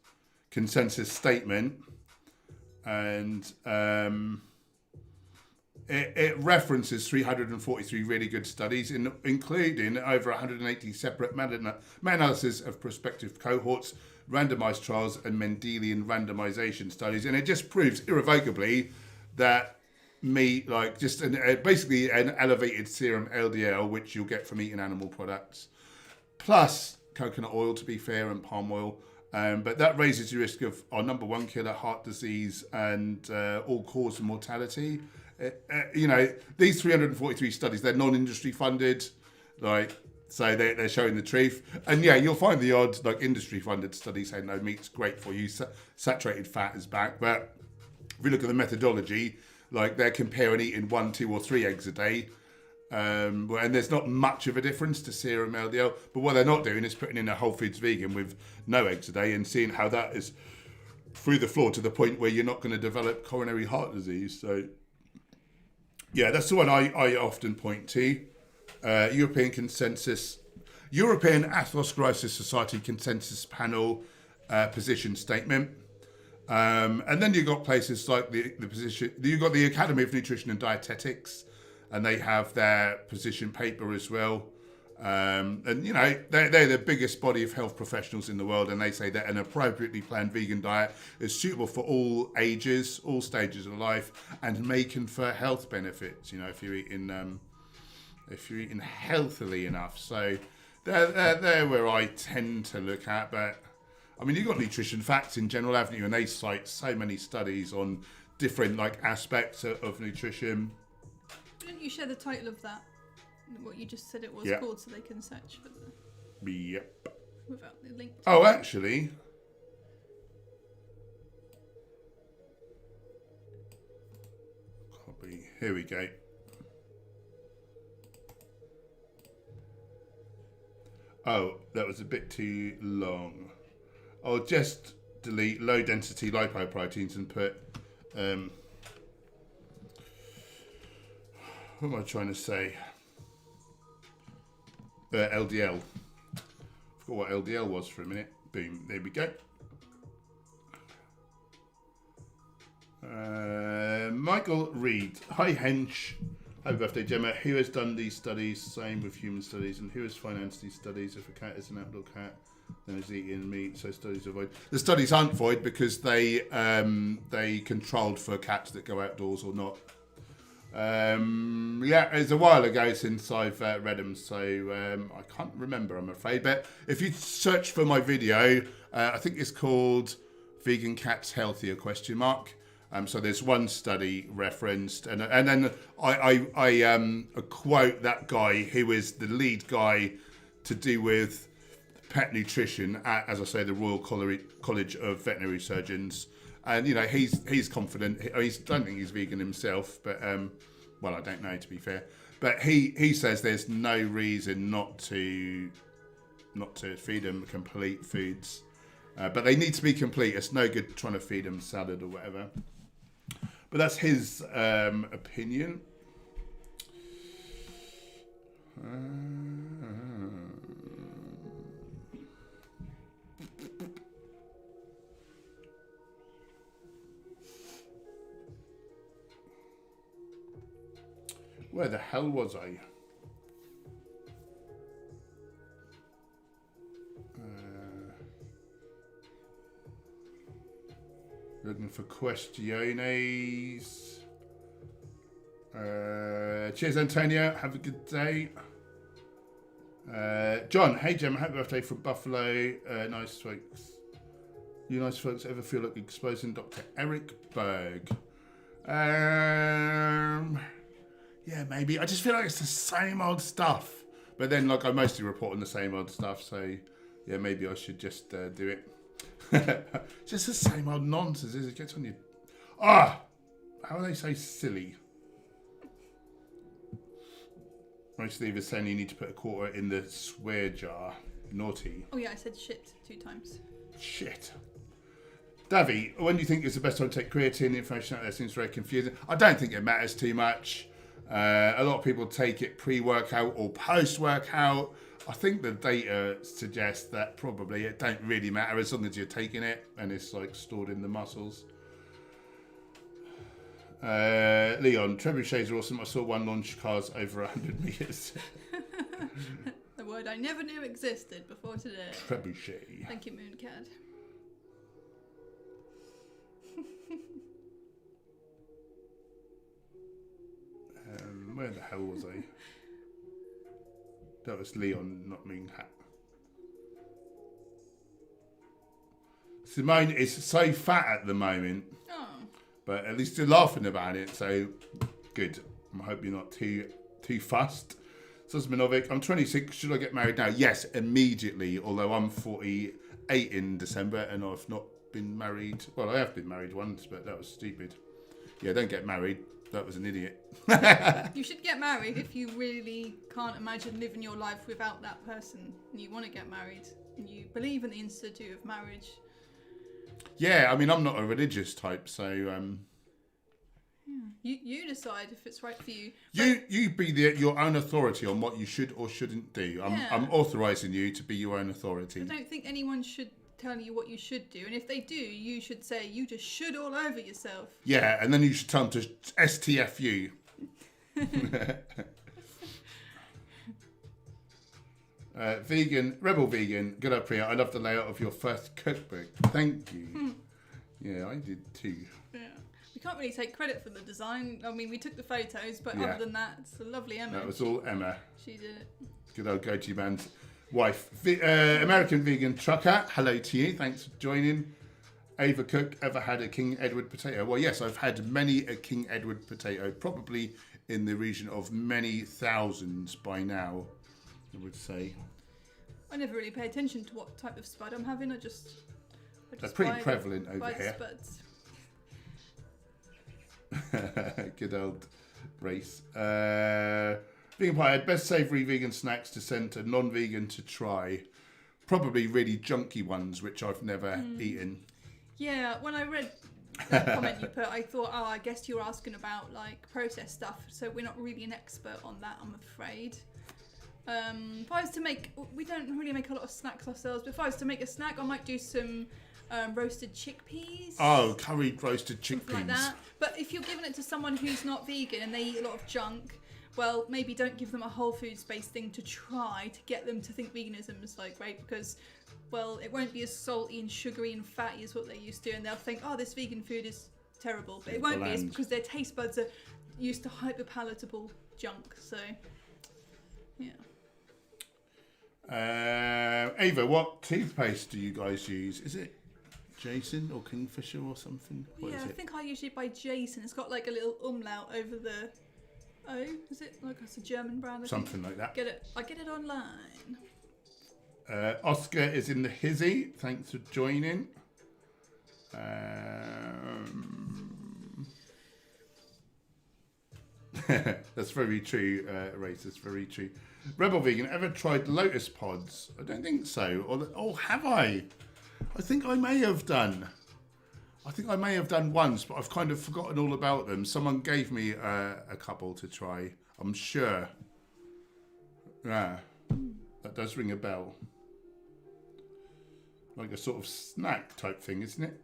consensus statement. And it references 343 really good studies, including over 180 separate meta-analysis of prospective cohorts, randomized trials, and Mendelian randomization studies. And it just proves irrevocably that meat, like just basically an elevated serum LDL, which you'll get from eating animal products, plus coconut oil, to be fair, and palm oil. But that raises the risk of our number one killer, heart disease, and all cause of mortality. These 343 studies, they're non-industry funded, so they're showing the truth. And yeah, you'll find the odd industry funded study saying no, meat's great for you, saturated fat is back. But if you look at the methodology, they're comparing eating 1, 2, or 3 eggs a day. And there's not much of a difference to serum LDL, but what they're not doing is putting in a whole foods vegan with no eggs a day and seeing how that is through the floor to the point where you're not going to develop coronary heart disease. So yeah, that's the one I often point to. European Atherosclerosis Society Consensus Panel position statement. And then you've got places like you've got the Academy of Nutrition and Dietetics, and they have their position paper as well. And they're the biggest body of health professionals in the world, and they say that an appropriately planned vegan diet is suitable for all ages, all stages of life, and may confer health benefits. If you're eating healthily enough. So they're where I tend to look at. But I mean, you've got Nutrition Facts in general, haven't you? And they cite so many studies on different aspects of nutrition. Didn't you share the title of that? What you just said it was called, so they can search for the. Yep. Without the link. Oh, actually. Copy. Here we go. Oh, that was a bit too long. I'll just delete low density lipoproteins and put. What am I trying to say? LDL. Forgot what LDL was for a minute. Boom. There we go. Michael Reed. Hi, Hench. Happy birthday, Gemma. Who has done these studies? Same with human studies. And who has financed these studies? If a cat is an outdoor cat, then it's eating meat, so studies are void. The studies aren't void because they controlled for cats that go outdoors or not. It's a while ago since I've read them, so I can't remember, I'm afraid. But if you search for my video, I think it's called "Vegan Cats Healthier?" ? So there's one study referenced, and then I quote that guy who is the lead guy to do with pet nutrition at, as I say, the Royal College of Veterinary Surgeons. And he's confident. I don't think he's vegan himself, but well, I don't know, to be fair. But he says there's no reason not to feed them complete foods, but they need to be complete. It's no good trying to feed them salad or whatever. But that's his opinion. Where the hell was I? Looking for questiones. Cheers, Antonio. Have a good day. John, hey, Gemma. Happy birthday from Buffalo. Nice folks. You nice folks ever feel like exposing Dr. Eric Berg? Yeah, maybe. I just feel like it's the same old stuff. But then, I mostly report on the same old stuff. So, yeah, maybe I should just do it. Just the same old nonsense. It gets on you. How do they say silly? Most leavers saying you need to put a quarter in the swear jar. Naughty. Oh, yeah, I said shit 2 times. Shit. Davy, when do you think is the best time to take creatine? The information out there seems very confusing. I don't think it matters too much. A lot of people take it pre-workout or post-workout. I think the data suggests that probably it don't really matter as long as you're taking it and it's stored in the muscles. Leon, trebuchets are awesome. I saw one launch cars over 100 metres. The word I never knew existed before today. Trebuchet. Thank you, Mooncad. Where the hell was I? That was Leon, not Mooncat. Simone is so fat at the moment. Oh. But at least you're laughing about it, so good. I hope you're not too fussed. Susmanovic, I'm 26. Should I get married now? Yes, immediately. Although I'm 48 in December and I've not been married. Well, I have been married once, but that was stupid. Yeah, don't get married. That was an idiot. You should get married if you really can't imagine living your life without that person and you want to get married and you believe in the institute of marriage. Yeah, I mean, I'm not a religious type, so... You decide if it's right for you. You be your own authority on what you should or shouldn't do. I'm authorising you to be your own authority. I don't think anyone should tell you what you should do. And if they do, you should say, you just should all over yourself. Yeah, and then you should tell them to STF you. Rebel Vegan, good up Priya. I love the layout of your first cookbook. Thank you. Yeah, I did too. Yeah. We can't really take credit for the design. I mean, we took the photos, but other than that, it's a lovely Emma. That was all Emma. She did it. Good old go-to man's wife. American Vegan Trucker, hello to you. Thanks for joining. Ava Cook, ever had a King Edward potato? Well, yes, I've had many a King Edward potato, probably in the region of many thousands by now, I would say. I never really pay attention to what type of spud I'm having. I just They're pretty prevalent over here. Spuds. Good old race. Vegan pie, I had best savoury vegan snacks to send to non-vegan to try. Probably really junky ones, which I've never eaten. Yeah, when I read that comment you put, I thought, oh, I guess you're asking about like processed stuff. So we're not really an expert on that, I'm afraid. If I was to make, we don't really make a lot of snacks ourselves, but if I was to make a snack, I might do some roasted chickpeas. Oh, curried roasted chickpeas. Like that. But if you're giving it to someone who's not vegan and they eat a lot of junk, well, maybe don't give them a whole foods-based thing to try to get them to think veganism is like great, because, well, it won't be as salty and sugary and fatty as what they're used to, and they'll think, oh, this vegan food is terrible. But it won't be. It's because their taste buds are used to hyper-palatable junk. So, yeah. Ava, what toothpaste do you guys use? Is it Jason or Kingfisher or something? What is it? I think I usually buy Jason. It's got like a little umlaut over the O. Is it like it's a German brand? Something like that. I get it online. Oscar is in the hizzy. Thanks for joining. That's very true, Race. That's very true. Rebel Vegan, ever tried lotus pods? I don't think so. Or have I? I think I may have done. I think I may have done once, but I've kind of forgotten all about them. Someone gave me a couple to try, I'm sure. Yeah, that does ring a bell. Like a sort of snack type thing, isn't it?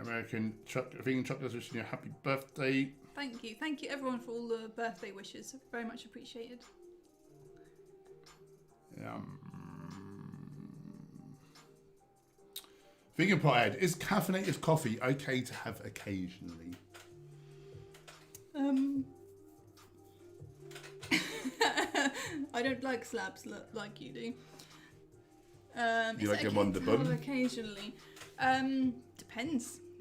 American Vegan Chocolate, wishing you a happy birthday. Thank you everyone for all the birthday wishes. Very much appreciated. Vegan Pothead, is caffeinated coffee okay to have occasionally? I don't like slabs like you do. You like them on the bum? Occasionally.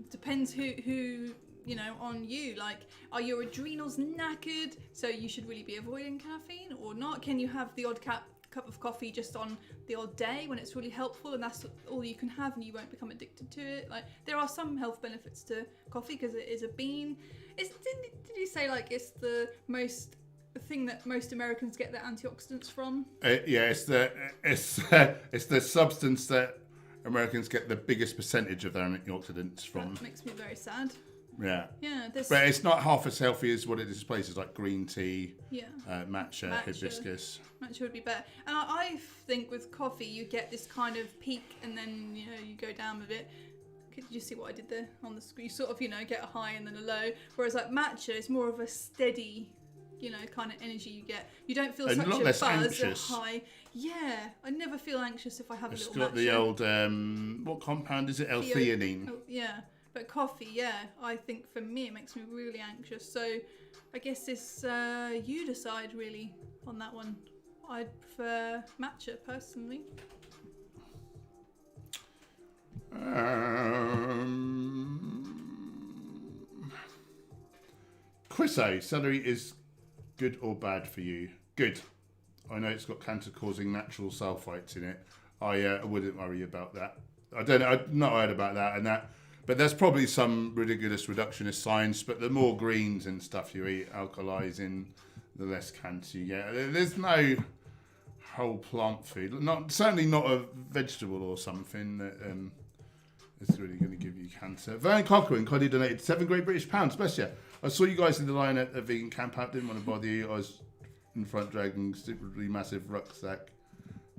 Depends who on you. Like, are your adrenals knackered, so you should really be avoiding caffeine, or not? Can you have the odd cup of coffee just on the odd day when it's really helpful, and that's all you can have, and you won't become addicted to it? Like, there are some health benefits to coffee because it is a bean. Did you say like it's the thing that most Americans get their antioxidants from? Yeah, it's the substance that Americans get the biggest percentage of their antioxidants from. That makes me very sad. Yeah. Yeah. But it's not half as healthy as what it is places like green tea, yeah, matcha, hibiscus. Matcha would be better. And I think with coffee you get this kind of peak and then you go down with it. Did you see what I did there on the screen? You sort of, get a high and then a low. Whereas like matcha is more of a steady, kind of energy you get. You don't feel such a buzz anxious. or high. Yeah, I never feel anxious if I have a little matcha. It's got the old, what compound is it? L-theanine. Oh, yeah, but coffee, I think for me it makes me really anxious. So I guess it's you decide really on that one. I'd prefer matcha personally. Chriso, celery is good or bad for you? Good. I know it's got cancer-causing natural sulfites in it. I wouldn't worry about that. I don't know. I've not heard about that, but there's probably some ridiculous reductionist science. But the more greens and stuff you eat, alkalizing, the less cancer you get. There's no whole plant food. Certainly not a vegetable or something that is really going to give you cancer. Vern Cochrane kindly donated 7 great British pounds. Bless you. I saw you guys in the line at a vegan camp out. Didn't want to bother you. I was in front dragging stupidly massive rucksack.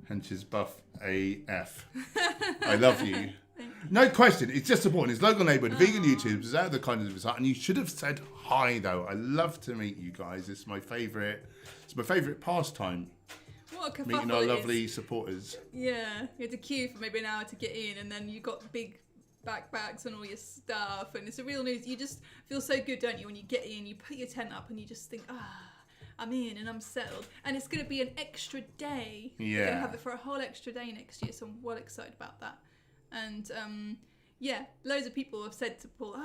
Hench's buff AF. I love you. No question. It's just important. His local neighbour, the vegan YouTubers, is out of the kindness of his heart. And you should have said hi, though. I love to meet you guys. It's my favourite pastime. What a kerfuffle meeting our lovely supporters. Yeah. You had to queue for maybe an hour to get in, and then you got big backpacks and all your stuff, and it's a real news. You just feel so good, don't you, when you get in, you put your tent up and you just think, I'm in and I'm settled, and it's going to be an extra day. We're going to have it for a whole extra day next year, so I'm well excited about that. And loads of people have said to Paul,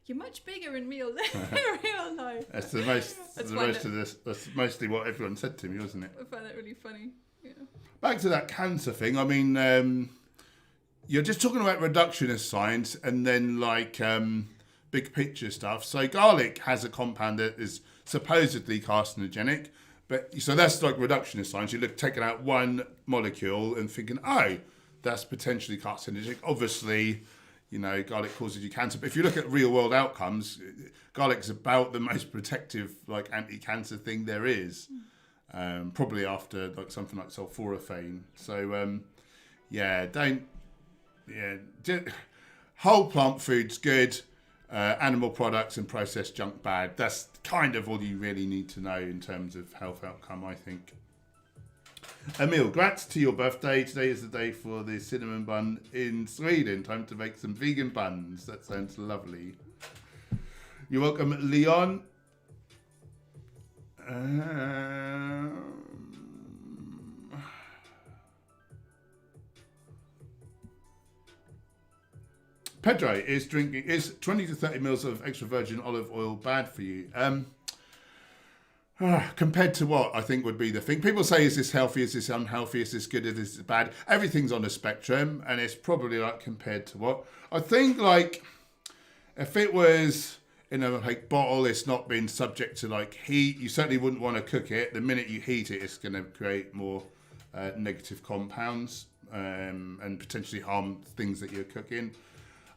you're much bigger in real life. That's that's mostly what everyone said to me, wasn't it? I find that really funny. Yeah. Back to that cancer thing. I mean, you're just talking about reductionist science and then big picture stuff. So garlic has a compound that is supposedly carcinogenic, so that's like reductionist science. You're taking out one molecule and thinking, that's potentially carcinogenic. Obviously, garlic causes you cancer. But if you look at real world outcomes, garlic's about the most protective anti-cancer thing there is. Probably after something like sulforaphane. So whole plant food's good. Animal products and processed junk bad. That's kind of all you really need to know in terms of health outcome, I think. Emil, grats to your birthday. Today is the day for the cinnamon bun in Sweden. Time to make some vegan buns. That sounds lovely. You're welcome, Leon. Pedro is 20 to 30 mils of extra virgin olive oil bad for you? Compared to what I think would be the thing. People say, is this healthy? Is this unhealthy? Is this good? Is this bad? Everything's on a spectrum, and it's probably compared to what? I think if it was in a bottle, it's not been subject to heat. You certainly wouldn't want to cook it. The minute you heat it, it's going to create more negative compounds and potentially harm things that you're cooking.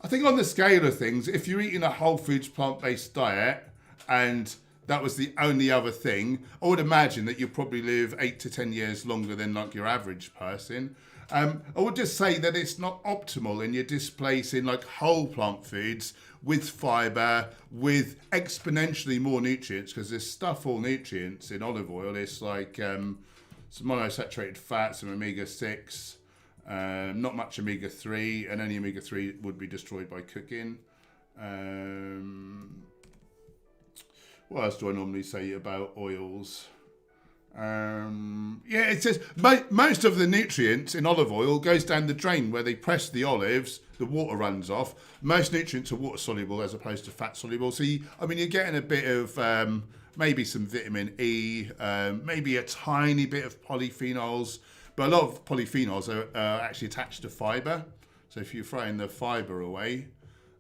I think on the scale of things, if you're eating a whole foods plant-based diet and that was the only other thing, I would imagine that you probably live 8 to 10 years longer than your average person. I would just say that it's not optimal, and you're displacing whole plant foods with fibre, with exponentially more nutrients, because there's stuff all nutrients in olive oil. It's some monounsaturated fats, some omega-6, not much omega-3, and any omega-3 would be destroyed by cooking. What else do I normally say about oils? It says most of the nutrients in olive oil goes down the drain where they press the olives, the water runs off. Most nutrients are water soluble as opposed to fat soluble. So you're getting a bit of maybe some vitamin E, maybe a tiny bit of polyphenols, but a lot of polyphenols are actually attached to fibre. So if you're throwing the fibre away,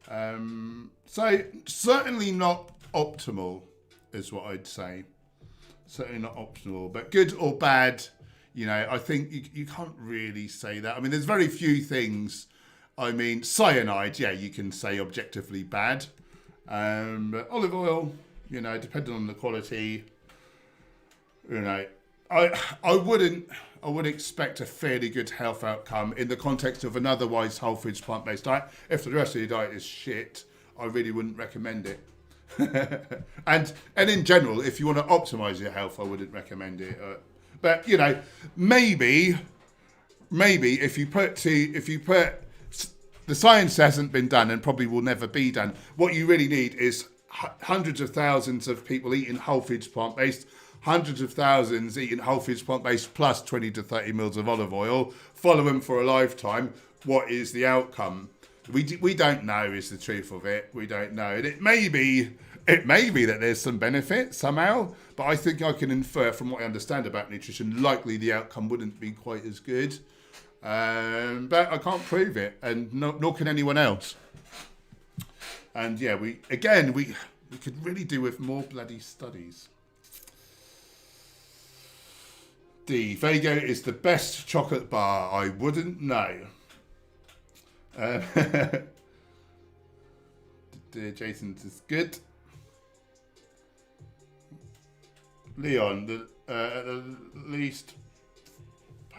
so certainly not optimal is what I'd say. Certainly not optimal, but good or bad, I think you can't really say that. I mean, there's very few things. I mean, cyanide, you can say objectively bad. But olive oil, depending on the quality, I I would expect a fairly good health outcome in the context of an otherwise whole foods plant-based diet. If the rest of your diet is shit, I really wouldn't recommend it. and in general, if you want to optimize your health, I wouldn't recommend it. But you know, maybe if you put the science hasn't been done and probably will never be done. What you really need is hundreds of thousands of people eating whole foods plant-based, hundreds of thousands eating whole foods plant-based plus 20 to 30 mils of olive oil, follow them for a lifetime. What is the outcome? We don't know is the truth of it. We don't know. And it may be that there's some benefit somehow, but I think I can infer from what I understand about nutrition, likely the outcome wouldn't be quite as good. But I can't prove it, and nor can anyone else. And yeah, we could really do with more bloody studies. D. Vago is the best chocolate bar. I wouldn't know. Jason's is good. Leon, at the least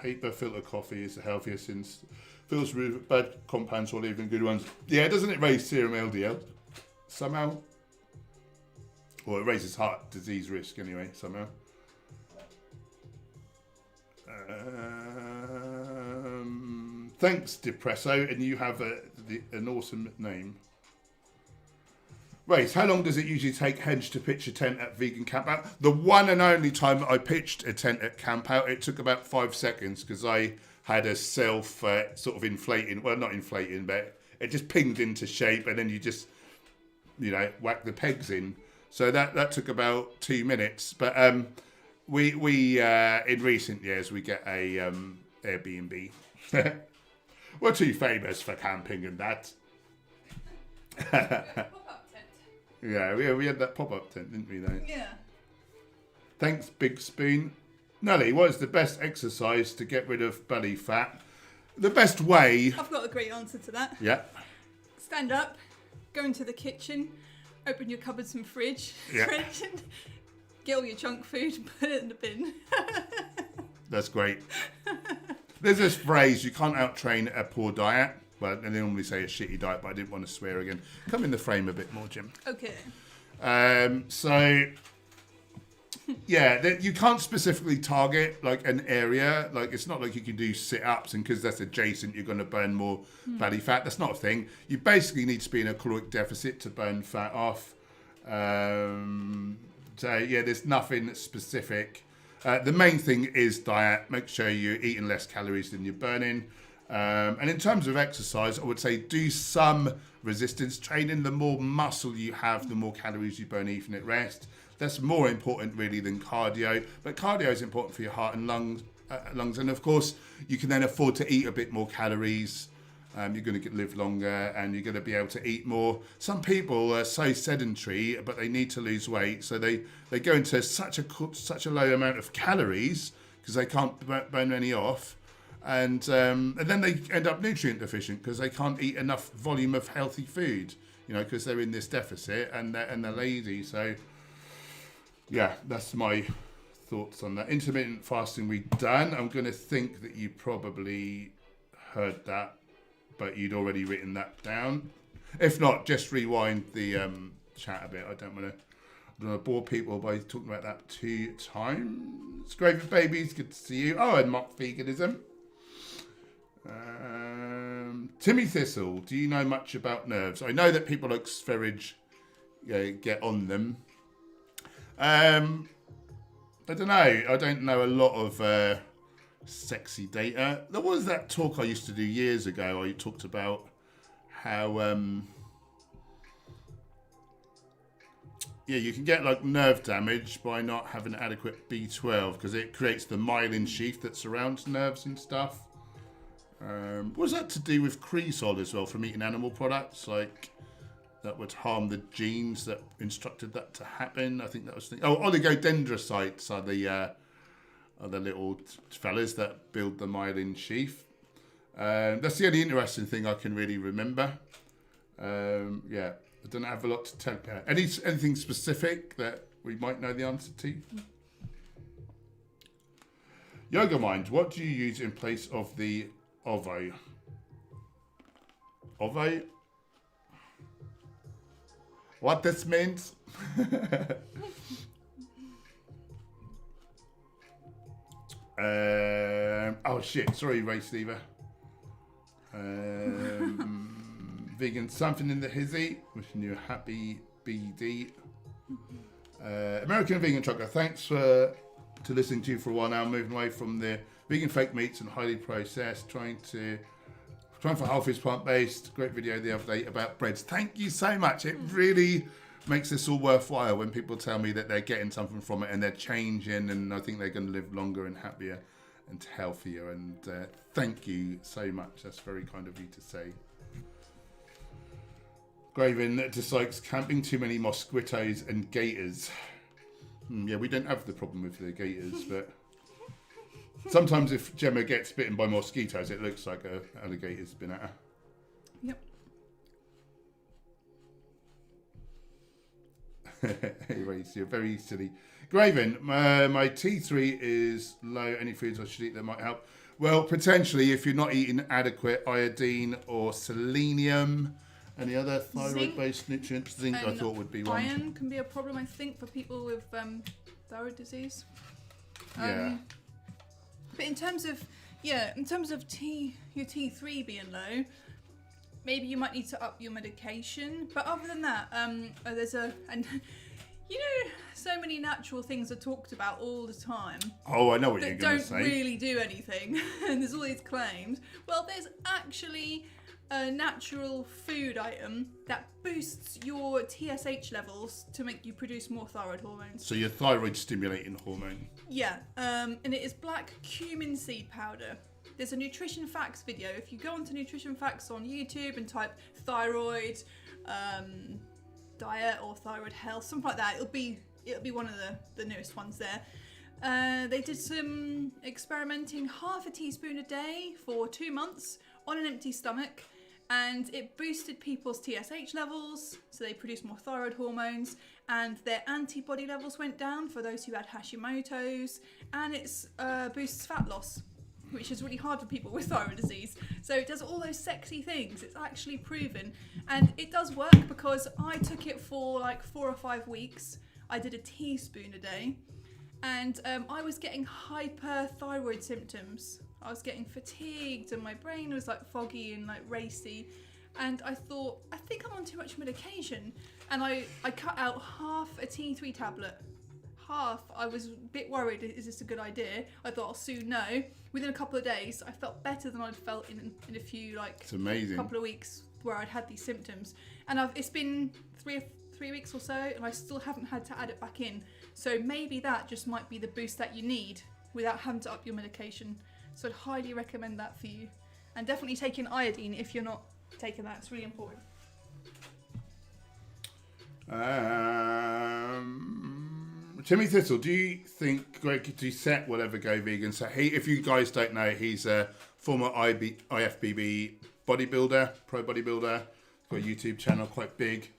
paper filter coffee is the healthiest since fills with bad compounds or even good ones. Yeah, doesn't it raise serum LDL somehow? Or it raises heart disease risk anyway, somehow. Thanks, Depresso, and you have an awesome name. Race, how long does it usually take Hench to pitch a tent at Vegan Camp Out? The one and only time that I pitched a tent at Camp Out, it took about 5 seconds because I had a self sort of inflating, well, not inflating, but it just pinged into shape and then you just, whack the pegs in. So that took about 2 minutes. But we in recent years, we get a Airbnb. We're too famous for camping and that. Yeah, we had that pop-up tent, didn't we, though? Yeah. Thanks, Big Spoon. Nelly, what is the best exercise to get rid of belly fat? The best way... I've got a great answer to that. Yeah. Stand up, go into the kitchen, open your cupboards and fridge, yeah. Get all your junk food, put it in the bin. That's great. There's this phrase, you can't out-train a poor diet. Well, they normally say a shitty diet, but I didn't want to swear again. Come in the frame a bit more, Jim. Okay. So, yeah, you can't specifically target like an area. Like it's not like you can do sit-ups, and because that's adjacent, you're going to burn more belly fat. That's not a thing. You basically need to be in a caloric deficit to burn fat off. So, yeah, there's nothing specific. The main thing is diet. Make sure you're eating less calories than you're burning. And in terms of exercise, I would say do some resistance training. The more muscle you have, the more calories you burn even at rest. That's more important really than cardio. But cardio is important for your heart and lungs. And of course, you can then afford to eat a bit more calories. You're going to live longer and you're going to be able to eat more. Some people are so sedentary, but they need to lose weight. So they go into such a low amount of calories because they can't burn any off. And then they end up nutrient deficient because they can't eat enough volume of healthy food, because they're in this deficit and they're lazy. So, yeah, that's my thoughts on that. Intermittent fasting we done. I'm going to think that you probably heard that, but you'd already written that down. If not, just rewind the chat a bit. I don't want to bore people by talking about that 2 times. Gravy Babies, good to see you. Oh, and mock veganism. Timmy Thistle, do you know much about nerves? I know that people like Sverige get on them. I don't know. I don't know a lot of sexy data. There was that talk I used to do years ago. I talked about how you can get like nerve damage by not having adequate B12 because it creates the myelin sheath that surrounds nerves and stuff. Was that to do with cresol as well from eating animal products? Like that would harm the genes that instructed that to happen? I think that was oligodendrocytes are the little fellas that build the myelin sheath. That's the only interesting thing I can really remember. I don't have a lot to tell. Anything specific that we might know the answer to? Yoga Mind, what do you use in place of the ovo? Ovo? What this means? Oh shit, sorry Race Lever. Vegan something in the hizzy. Wishing you a happy BD. American Vegan Trucker, thanks to listening to you for a while now. Moving away from the vegan fake meats and highly processed, trying for healthy plant-based. Great video the other day about breads. Thank you so much. It really makes this all worthwhile when people tell me that they're getting something from it and they're changing, and I think they're going to live longer and happier and healthier. And thank you so much. That's very kind of you to say. Graven dislikes camping, too many mosquitoes and gators. Yeah, we don't have the problem with the gators, but sometimes if Gemma gets bitten by mosquitoes, it looks like an alligator's been at her. Yep. Anyway, so you're very silly. Graven, my T3 is low. Any foods I should eat that might help? Well, potentially if you're not eating adequate iodine or selenium. Any other thyroid-based nutrients? Zinc, I thought would be one. Iron can be a problem, I think, for people with thyroid disease. Yeah. But in terms of your T3 being low, maybe you might need to up your medication. But other than that, so many natural things are talked about all the time. Oh, I know what you're going to say. Don't really do anything, and there's all these claims. Well, there's actually a natural food item that boosts your TSH levels to make you produce more thyroid hormones. So your thyroid stimulating hormone. Yeah, and it is black cumin seed powder. There's a Nutrition Facts video. If you go onto Nutrition Facts on YouTube and type thyroid diet or thyroid health, something like that, it'll be one of the newest ones there. They did some experimenting, half a teaspoon a day for 2 months on an empty stomach, and it boosted people's TSH levels, so they produced more thyroid hormones, and their antibody levels went down for those who had Hashimoto's, and it boosts fat loss, which is really hard for people with thyroid disease. So it does all those sexy things. It's actually proven, and it does work because I took it for like 4 or 5 weeks. I did a teaspoon a day, and I was getting hyperthyroid symptoms. I was getting fatigued and my brain was like foggy and like racy, and I thought, I think I'm on too much medication, and I cut out half a T3 tablet. Half. I was a bit worried, is this a good idea? I thought I'll soon know. Within a couple of days I felt better than I'd felt in a few, like, it's amazing, couple of weeks where I'd had these symptoms, and it's been three weeks or so and I still haven't had to add it back in. So maybe that just might be the boost that you need without having to up your medication. So I'd highly recommend that for you, and definitely taking iodine if you're not taking that. It's really important. Timmy Thistle, do you think Greg Doucette will ever go vegan? So if you guys don't know, he's a former IFBB bodybuilder, pro bodybuilder. He's got a YouTube channel, quite big.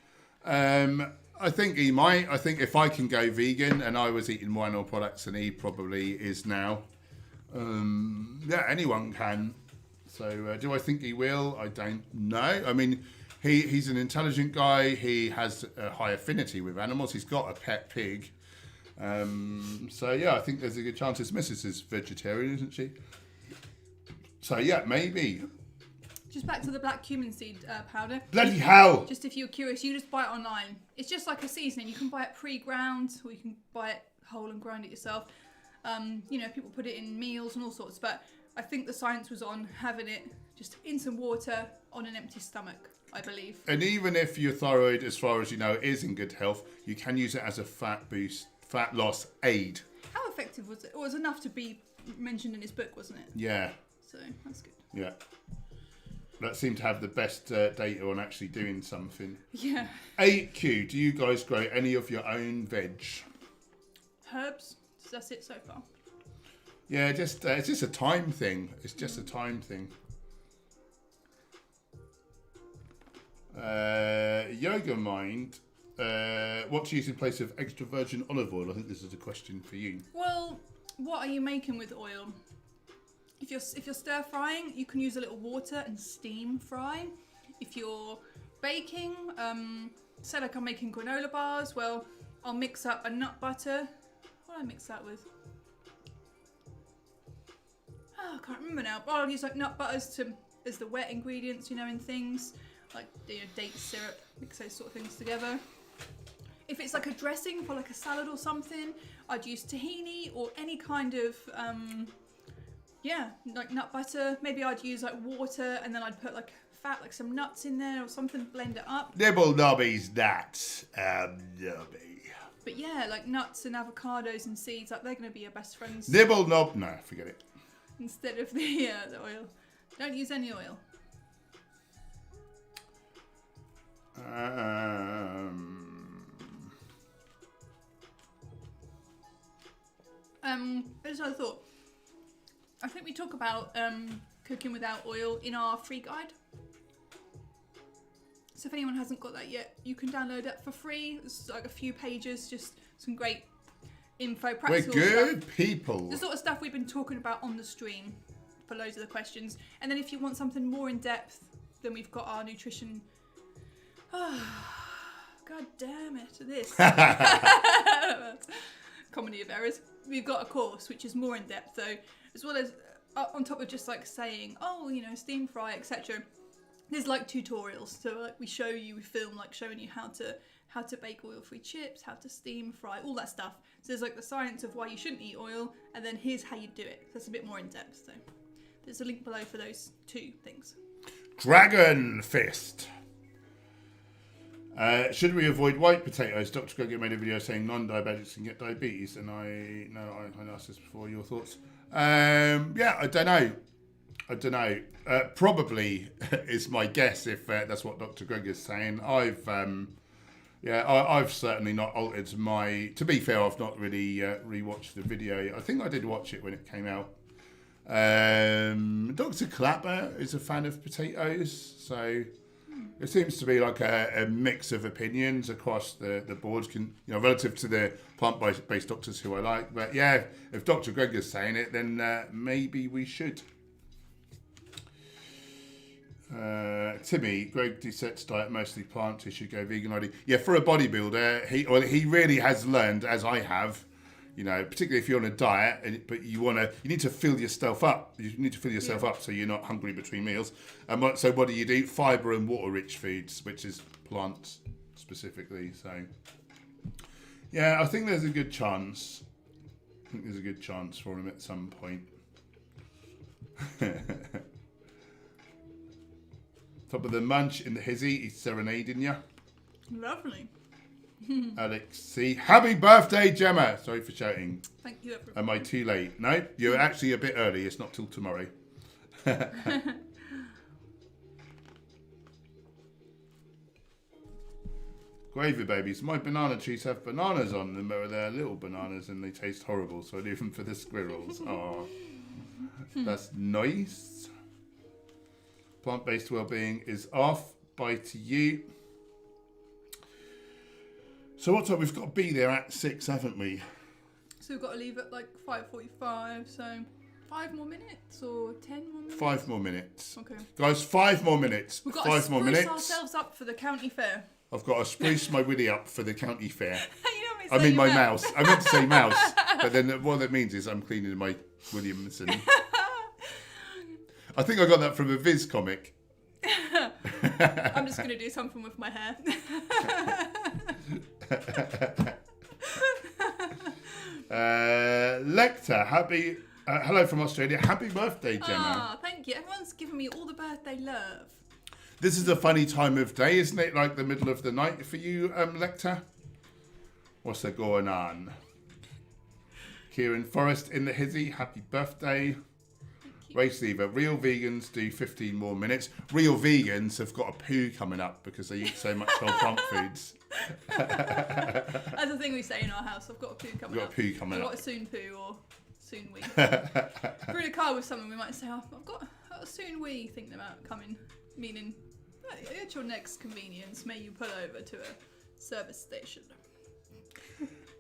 I think he might. I think if I can go vegan, and I was eating more animal products than he probably is now, yeah, anyone can. So do I think he will? I don't know. I mean, he's an intelligent guy. He has a high affinity with animals. He's got a pet pig. So yeah, I think there's a good chance his missus is vegetarian, isn't she? So yeah, maybe. Just back to the black cumin seed powder. Bloody hell! Just if you're curious, you just buy it online. It's just like a seasoning. You can buy it pre-ground, or you can buy it whole and grind it yourself. People put it in meals and all sorts, but I think the science was on having it just in some water on an empty stomach, I believe. And even if your thyroid, as far as you know, is in good health, you can use it as a fat loss aid. How effective was it? It was enough to be mentioned in his book, wasn't it? Yeah. So that's good. Yeah. That seemed to have the best data on actually doing something. Yeah. 8Q, do you guys grow any of your own veg? Herbs. That's it so far. Yeah, it's just a time thing. It's just a time thing. Yoga Mind, what to use in place of extra virgin olive oil? I think this is a question for you. Well, what are you making with oil? If you're stir frying, you can use a little water and steam fry. If you're baking, say like I'm making granola bars, well, I'll mix up a nut butter. What do I mix that with? Oh, I can't remember now. But I'll use like nut butters as the wet ingredients, you know, in things like date syrup. Mix those sort of things together. If it's like a dressing for like a salad or something, I'd use tahini or any kind of like nut butter. Maybe I'd use like water and then I'd put like fat, like some nuts in there or something, blend it up. Nibble Nobby's nuts. Nobby. But yeah, like nuts and avocados and seeds, like they're going to be your best friends. Nibble Nob. No, forget it. Instead of the oil. Don't use any oil. Here's another thought. I think we talk about cooking without oil in our free guide. So if anyone hasn't got that yet, you can download it for free. It's like a few pages, just some great info, practical We're good stuff. people. The sort of stuff we've been talking about on the stream for loads of the questions. And then if you want something more in depth, then we've got our nutrition. Oh, God damn it, this. Comedy of errors. We've got a course which is more in depth though, as well as on top of just like saying, oh, you know, steam fry, etc. There's like tutorials. So like we film like showing you how to bake oil-free chips, how to steam fry, all that stuff. So there's like the science of why you shouldn't eat oil, and then here's how you do it. That's a bit more in depth. So there's a link below for those two things. Dragon Fist. Should we avoid white potatoes? Dr. Gogan made a video saying non-diabetics can get diabetes, and I asked this before. Your thoughts? Yeah, I don't know. Probably is my guess if that's what Dr. Greg is saying. I've certainly not altered my. To be fair, I've not really rewatched the video. I think I did watch it when it came out. Dr. Clapper is a fan of potatoes, so it seems to be like a mix of opinions across the boards, relative to the plant-based doctors who I like. But yeah, if Dr. Greg is saying it, then maybe we should. Timmy, Greg Doucette's diet mostly plant. He should go vegan already. Yeah, for a bodybuilder, he really has learned, as I have. You know, particularly if you're on a diet, but you need to fill yourself up. You need to fill yourself up so you're not hungry between meals. And so what do? Fibre and water-rich foods, which is plants specifically. So, yeah, I think there's a good chance. For him at some point. Top of the munch in the hizzy, he's serenading you. Lovely. Alex C. Happy birthday, Gemma. Sorry for shouting. Thank you, everyone. Am I too late? No, you're actually a bit early. It's not till tomorrow. Gravy babies. My banana trees have bananas on them. They're little bananas and they taste horrible, so I leave them for the squirrels. Oh, that's nice. Plant-based well-being is off. Bye to you. So what time? We've got to be there at 6, haven't we? So we've got to leave at like 5:45. So 5 more minutes or 10 more minutes? 5 more minutes. Okay. Guys, 5 more minutes. We've got 5 to more spruce minutes. ourselves up for the county fair. I've got to spruce my willy up for the county fair. I mean my mouse. I meant to say mouse, but then what that means is I'm cleaning my Williamson. I think I got that from a Viz comic. I'm just going to do something with my hair. Lecter, hello from Australia. Happy birthday, Gemma. Oh, thank you. Everyone's giving me all the birthday love. This is a funny time of day, isn't it? Like the middle of the night for you, Lecter? What's there going on? Kieran Forrest in the hizzy. Happy birthday. Race lever. Real vegans do 15 more minutes. Real vegans have got a poo coming up because they eat so much whole plant foods. That's the thing we say in our house. I've got a poo coming up. I've got a soon poo or soon wee. If we're in a car with someone, we might say, I've got a soon wee thinking about coming. Meaning, at your next convenience, may you pull over to a service station.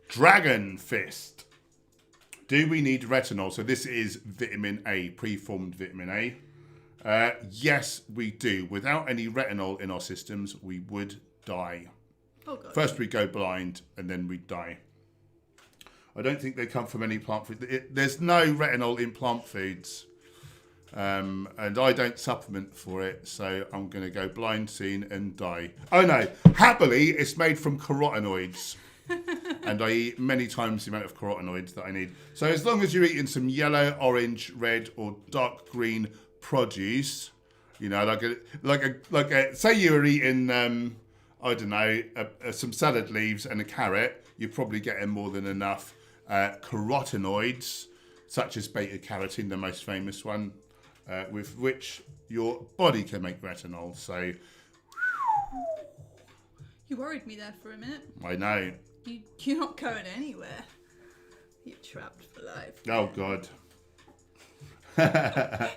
Dragon Fist. Do we need retinol? So this is vitamin A, preformed vitamin A. Yes, we do. Without any retinol in our systems, we would die. Oh, God. First we go blind and then we die. I don't think they come from any plant food. There's no retinol in plant foods. And I don't supplement for it, so I'm going to go blind soon and die. Oh no, happily, it's made from carotenoids. And I eat many times the amount of carotenoids that I need. So as long as you're eating some yellow, orange, red, or dark green produce, you know, like a say you were eating, I don't know, some salad leaves and a carrot, you're probably getting more than enough carotenoids, such as beta carotene, the most famous one, with which your body can make retinol. So you worried me there for a minute. I know. You're not going anywhere. You're trapped for life. Oh, God.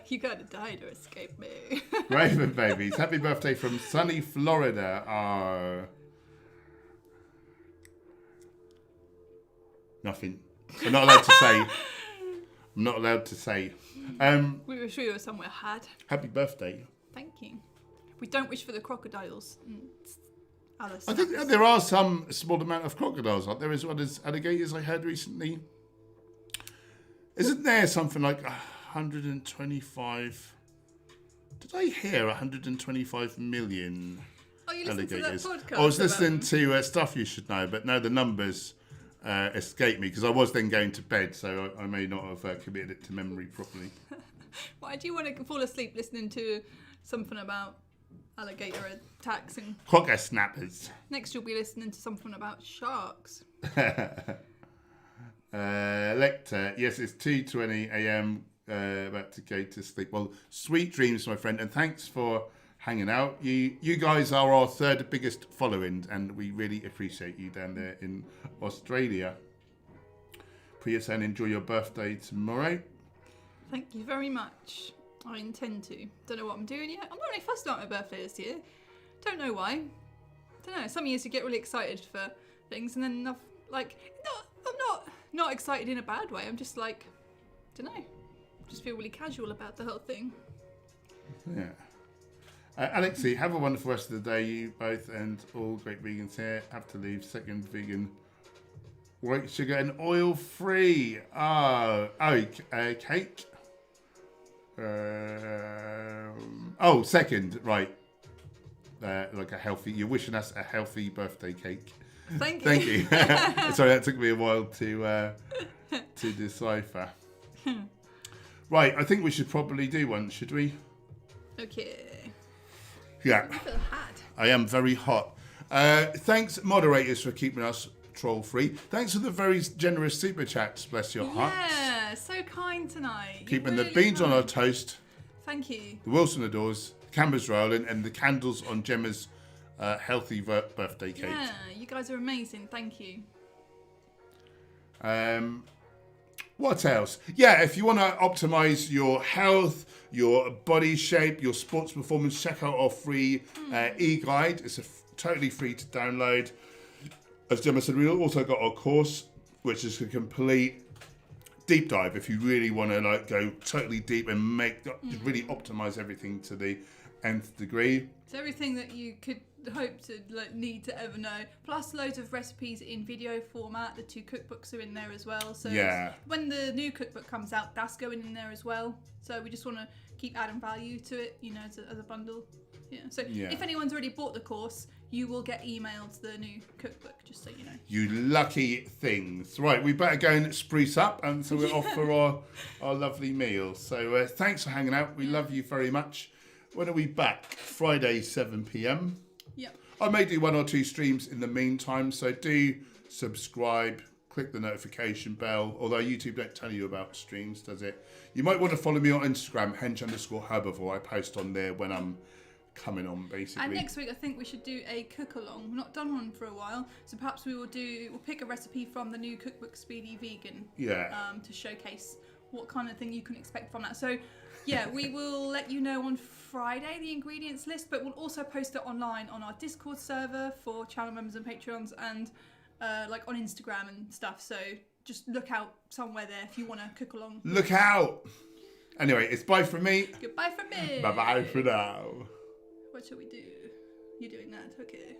You gotta die to escape me. Raven babies, happy birthday from sunny Florida. Oh. Nothing. I'm not allowed to say. I'm not allowed to say. We were sure you were somewhere had. Happy birthday. Thank you. We don't wish for the crocodiles. And other I think there are some small amount of crocodiles out there as well as alligators, I heard recently. Isn't there something like 125? Did I hear 125 million alligators? To that podcast? I was listening to stuff you should know, but no, the numbers escaped me because I was then going to bed, so I may not have committed it to memory properly. Why do you want to fall asleep listening to something about alligator attacks? And Crocodile snappers. next you'll be listening to something about sharks. Lecter, yes, it's 2:20 a.m. About to go to sleep. Well, sweet dreams, my friend, and thanks for hanging out. You guys are our third biggest following, and we really appreciate you down there in Australia. Priya saying enjoy your birthday tomorrow. Thank you very much. I intend to. Don't know what I'm doing yet. I'm not really fussed about my birthday this year. Don't know why. Don't know. Some years you get really excited for things, and then I'm not excited in a bad way. I'm just like, don't know. Just feel really casual about the whole thing. Yeah. Alexi, have a wonderful rest of the day, you both, and all great vegans here. Have to leave. Second vegan, white sugar and oil free. Cake. Second, right. Like a healthy. You're wishing us a healthy birthday cake. Thank you. Sorry, that took me a while to decipher. Right, I think we should probably do one, should we? Okay. Yeah. I feel hot. I am very hot. Thanks, moderators, for keeping us troll-free. Thanks for the very generous super chats, bless your hearts. Yeah, so kind tonight. Keeping really the beans on our kind. toast. Thank you. The Wilson adores, the cameras rolling, and the candles on Gemma's healthy birthday cake. Yeah, you guys are amazing. Thank you. What else? Yeah, if you want to optimize your health, your body shape, your sports performance, check out our free e-guide. It's totally free to download. As Gemma said, we've also got our course, which is a complete deep dive. If you really want to go totally deep and really optimize everything to the nth degree. It's everything that you could hope to need to ever know, plus loads of recipes in video format. The 2 cookbooks are in there as well, so yeah. When the new cookbook comes out, that's going in there as well, so we just want to keep adding value to it, as a bundle. If anyone's already bought the course, you will get emailed the new cookbook, just so you know. You lucky things. Right, we better go and spruce up, and so we're off for our lovely meal. So thanks for hanging out. We love you very much. When are we back? Friday, 7 p.m. Yep. I may do 1 or 2 streams in the meantime, so do subscribe, click the notification bell, although YouTube don't tell you about streams, does it? You might want to follow me on Instagram, hench_herbivore. I post on there when I'm coming on, basically. And next week I think we should do a cook-along. We've not done one for a while, so perhaps we'll pick a recipe from the new cookbook, Speedy Vegan, to showcase what kind of thing you can expect from that. So yeah, we will let you know on Friday the ingredients list, but we'll also post it online on our Discord server for channel members and Patreons, and on Instagram and stuff. So just look out somewhere there if you want to cook along. Look out. Anyway, it's bye from me. Goodbye from me. Bye-bye for now. What shall we do? You're doing that, okay.